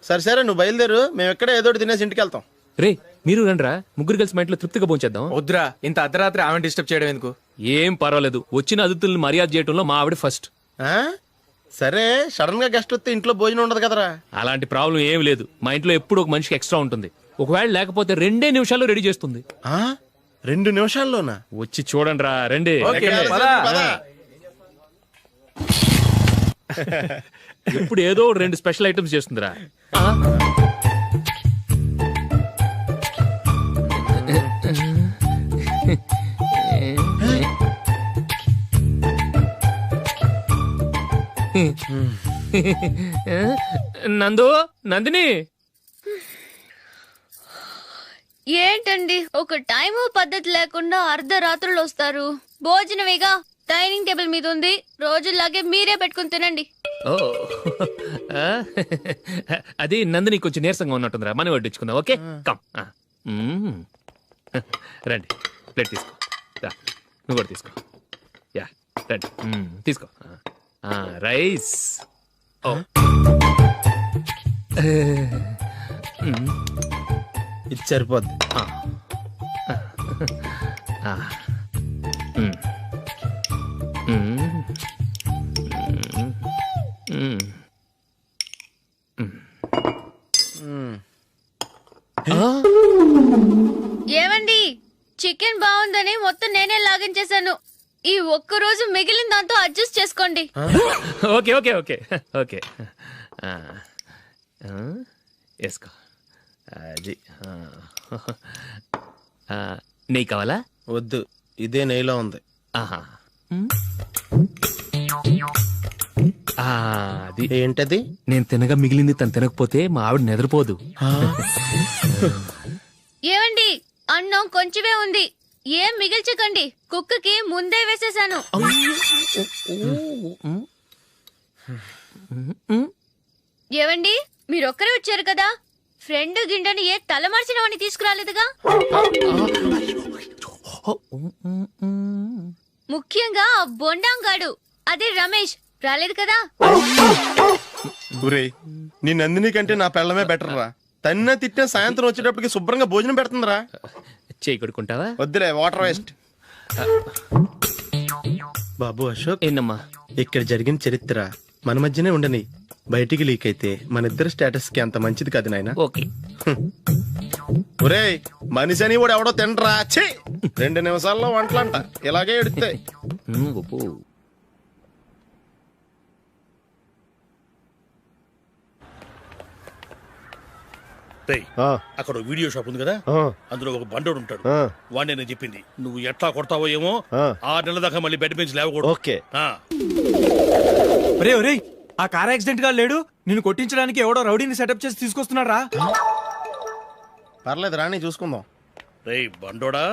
సరే సరే నువ్వు బయలుదేరు, మేము ఎక్కడ ఏదో ఒకటి తినేసి ఇంటికి వెళ్తాం. రే మీరు రండిరా, ముగ్గురు కలిసి మా ఇంట్లో తృప్తిగా పోంచేద్దాం. వద్దురా, ఇంత అర్ధరాత్రి ఆమె డిస్టర్బ్ చేయడం ఎందుకు? ఏం పర్వాలేదు, వచ్చిన అతిథుల్ని మర్యాద చేయడంలో మా ఆవిడ ఫస్ట్. ఆ? సరే సడన్ గా గెస్ట్ వస్తే ఇంట్లో భోజనం ఉండదు కదరా. అలాంటి ప్రాబ్లం ఏం లేదు, మా ఇంట్లో ఎప్పుడు ఒక మనిషికి ఎక్స్ట్రా ఉంటుంది. ఒకవేళ లేకపోతే 2 నిమిషాల్లో రెడీ చేస్తుంది. 2 నిమిషాల్లోనా? వచ్చి చూడండి రా, రండి. ఇప్పుడు ఏదో 2 స్పెషల్ ఐటమ్స్ చేస్తుందిరా. నందు, నందిని, ఏంటండి ఒక టైం పద్ధతి లేకుండా అర్ధరాత్రులు వస్తారు? భోజనమేగా డైనింగ్ టేబుల్ మీద ఉంది, రోజుల్లాగే మీరే పెట్టుకుని తినండి. ఓ అది నందిని కొంచెం నీరసంగా ఉన్నట్టుందిరా, మనీ వడ్డించుకుందాం. Okay come. రండి, ప్లేట్ తీసుకో. నువ్వు కూడా తీసుకో. యా రండి, తీసుకో. రైస్. ఇది సరిపోద్ది. ఏమండి, చికెన్ బాగుందని మొత్తం నేనే లాగించేశాను. ఈ ఒక్క రోజు మిగిలిన దాంతో అడ్జస్ట్ చేసుకోండి. ఓకే ఓకే ఓకే ఓకే వేసుకో. అది నెయ్యి కావాలా? వద్దు, ఇదే నెయ్యిలో ఉంది. ఆహా, అది ఏంటది? నేను తినగా మిగిలింది తను తినకపోతే మా ఆవిడ నిద్రపోదు. ఏమండి, అన్నం కొంచెమే ఉంది, ఏం మిగిల్చకండి. కుక్కకి ముందే వేసేసాను. ఏవండి, మీరొక్కరే వచ్చారు కదా, ఫ్రెండ్ గిండెని ఏ తలమార్చిన వాడిని తీసుకురాలేదుగా? ముఖ్యంగా ఆ బొండాంగాడు, అదే రమేష్, రాలేదు కదా? ఒరేయ్, నీ నందిని కంటే నా పెళ్ళమే బెటర్ రా. తన్న తిట్టిన సాయంత్రం వచ్చేటప్పటికి శుభ్రంగా భోజనం పెడుతుందిరా. చేయి కొడుకుంటావా? వద్దులే, వాటర్ వేస్ట్. బాబు అశోక్, ఏంటమ్మా ఇక్కడ జరిగిన చరిత్ర మన మధ్యనే ఉండని, బయటికి లీక్ అయితే మన ఇద్దరు స్టేటస్ కి అంత మంచిది కాదు నాయన. ఓకే. ఒరేయ్, మనిషి అని కూడా ఎవడో తినరా. 2 నిమిషాల్లో వంటలంట, ఇలాగే ఎడితే. అక్కడ వీడియో షాప్ ఉంది కదా, అందులో ఒక బండోడు ఉంటాడు. వాడిని నేను చెప్పింది, నువ్వు ఎట్లా కొడతావో ఏమో, 6 నెలల దాకా మళ్ళీ బెడ్ బెంచ్ లేవకూడదు. ఓకే. ఒరే ఒరే, ఆ కార్ యాక్సిడెంట్ గా లేడు, నిన్ను కొట్టించడానికి ఎవడో రౌడీని సెటప్ చేసి తీసుకొస్తున్నాడు రా. పర్లేదు రాని, చూసుకుందాం. రేయ్ బండోడా,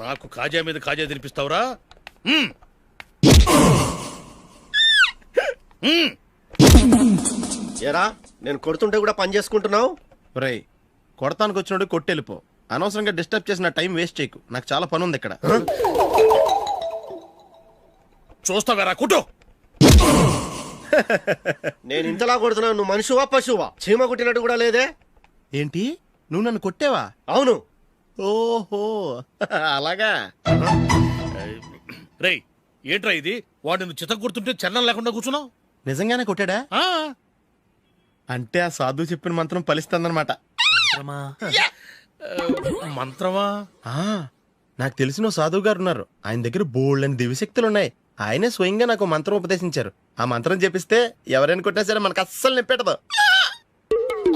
నాకు కాజా మీద కాజా తినిపిస్తావురా? ఏరా, నేను కొడుతుంటే కూడా పని చేసుకుంటున్నావు? ఒరేయ్, కొడతానికి వచ్చినోడు కొట్టెళ్ళిపో. అనవసరంగా డిస్టర్బ్ చేసిన టైం వేస్ట్ చేయకు, నాకు చాలా పని ఉంది ఇక్కడ. చూస్తావేరా కుట్టు. నేను ఇంతలా కొడుతున్నావు, నువ్వు మనిషివా పశువా? చీమ కుట్టినట్టు కూడా లేదే. ఏంటి, నువ్వు నన్ను కొట్టేవా? అవును. ఓహో అలాగా. రేయ్ ఏంట్రా ఇది, వాడు నువ్వు చిత్త కొడుతుంటే చలనం లేకుండా కూర్చున్నావు? నిజంగానే కొట్టాడా? అంటే ఆ సాధువు చెప్పిన మంత్రం ఫలిస్తుందన్నమాట. మంత్రమా? నాకు తెలిసిన సాధువు గారు ఉన్నారు, ఆయన దగ్గర బోల్డని దివ్యశక్తులు ఉన్నాయి. ఆయనే స్వయంగా నాకు మంత్రం ఉపదేశించారు. ఆ మంత్రం చెప్పిస్తే ఎవరైనా కొట్టినా సరే మనకు అస్సలు నిప్పెట్టదు.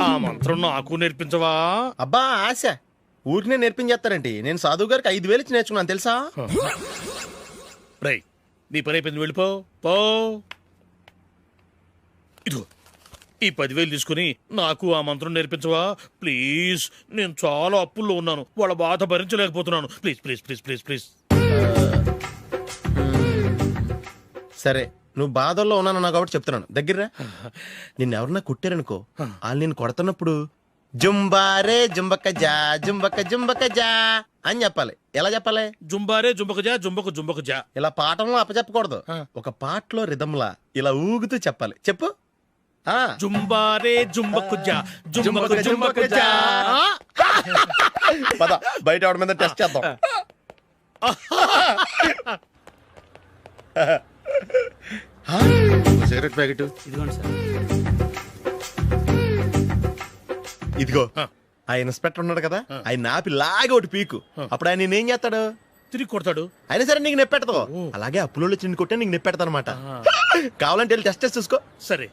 ఆ మంత్రం నాకు నేర్పించవా? అబ్బా ఆశ, ఊరినే నేర్పించేస్తారండి. నేను సాధువు గారికి 5,000 ఇచ్చి నేర్చుకున్నాను తెలుసా? రేయ్ నీ పని అయిపోయింది, వెళ్ళిపో పో. ఇదిగో ఈ 10,000 తీసుకుని నాకు ఆ మంత్రం నేర్పించవా ప్లీజ్? నేను చాలా అప్పుల్లో ఉన్నాను, వాళ్ళ బాధ భరించలేకపోతున్నాను. Please please please please please. సరే, నువ్వు బాధల్లో ఉన్నాను నాకు కాబట్టి చెప్తున్నాను. దగ్గర నిన్నెవరన్నా కుట్టారనుకో, వాళ్ళు నేను కొడుతున్నప్పుడు జుంబారే జుంబక జా జుంబక జుంబక జా అని చెప్పాలి. ఎలా చెప్పాలి? జుంబారే జుంబక జా జుంబకు జుంబకు జా. ఇలా పాఠంలో అప్పచెప్పకూడదు, ఒక పాటలో రిధంలా ఇలా ఊగుతూ చెప్పాలి. చెప్పు. జుంబారే జుంబకుజా జుంబకు జుంబకుజా. పద బయట ఆవిడ మీద టెస్ట్ చేద్దాం. సిగరెట్ ప్యాకెట్ ఇదిగో. ఆ ఇన్స్పెక్టర్ ఉన్నాడు కదా, ఆయన నాపి లాగే ఒకటి పీకు. అప్పుడు ఆయన నేనేం చేస్తాడు? తిరిగి కొడతాడు. అయినా సరే నీకు నెప్పెడతావు. అలాగే అప్పులో చిన్న కొట్టే నీకు నెప్పెడతా అనమాట. కావాలంటే వెళ్ళి టెస్ట్ చేసి చూసుకో. సరే.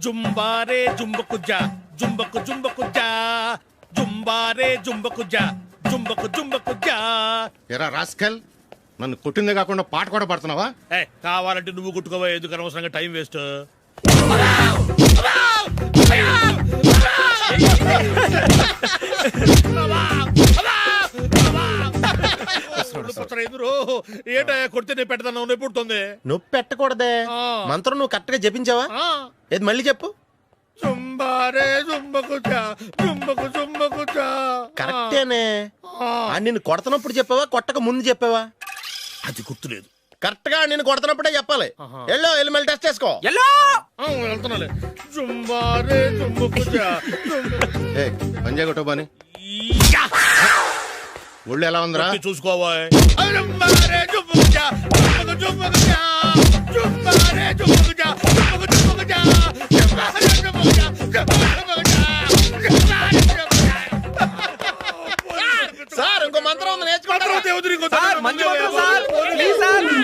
జుంబారే జుంబకుజా జుంబకు జుంబకుజా జుంబారే జుంబకుజా జుంబకు జుంబకుజా. ఎరా రాస్కల్, నన్ను కొట్టిందే కాకుండా పాట కూడా పడుతున్నావా? కావాలంటే నువ్వు కొట్టుకోవా, ఎందుకు అనవసరంగా టైం వేస్ట్. ఏంటా కొడితే నేను పెడతాను, నొప్పి పుడుతుంది. నొప్పి పెట్టకూడదే. మంత్రం నువ్వు కరెక్ట్ గా జపించావా? ఏది మళ్ళీ చెప్పు. జుంబారే జుంబకుజా జుంబకు జుంబకుజా. కరెక్టేనే. నిన్ను కొడుతున్నప్పుడు చెప్పావా, కొట్టక ముందు చెప్పావా? అది గుర్తులేదు. కరెక్ట్ గా నేను కొడుతున్నప్పుడే చెప్పాలి. వెళ్ళి మళ్ళీ టెస్ట్ చేసుకో. వెళ్తున్నాలే. జుంబారే జుంబకుజా. పంజాయ్ కొట్టో బాని. ఒళ్ళు ఎలా ఉందిరా చూసుకోవా. జుంబారే జుంబకుజా జుంబకు జుంబకుజా జుంబారే జుంబకుజా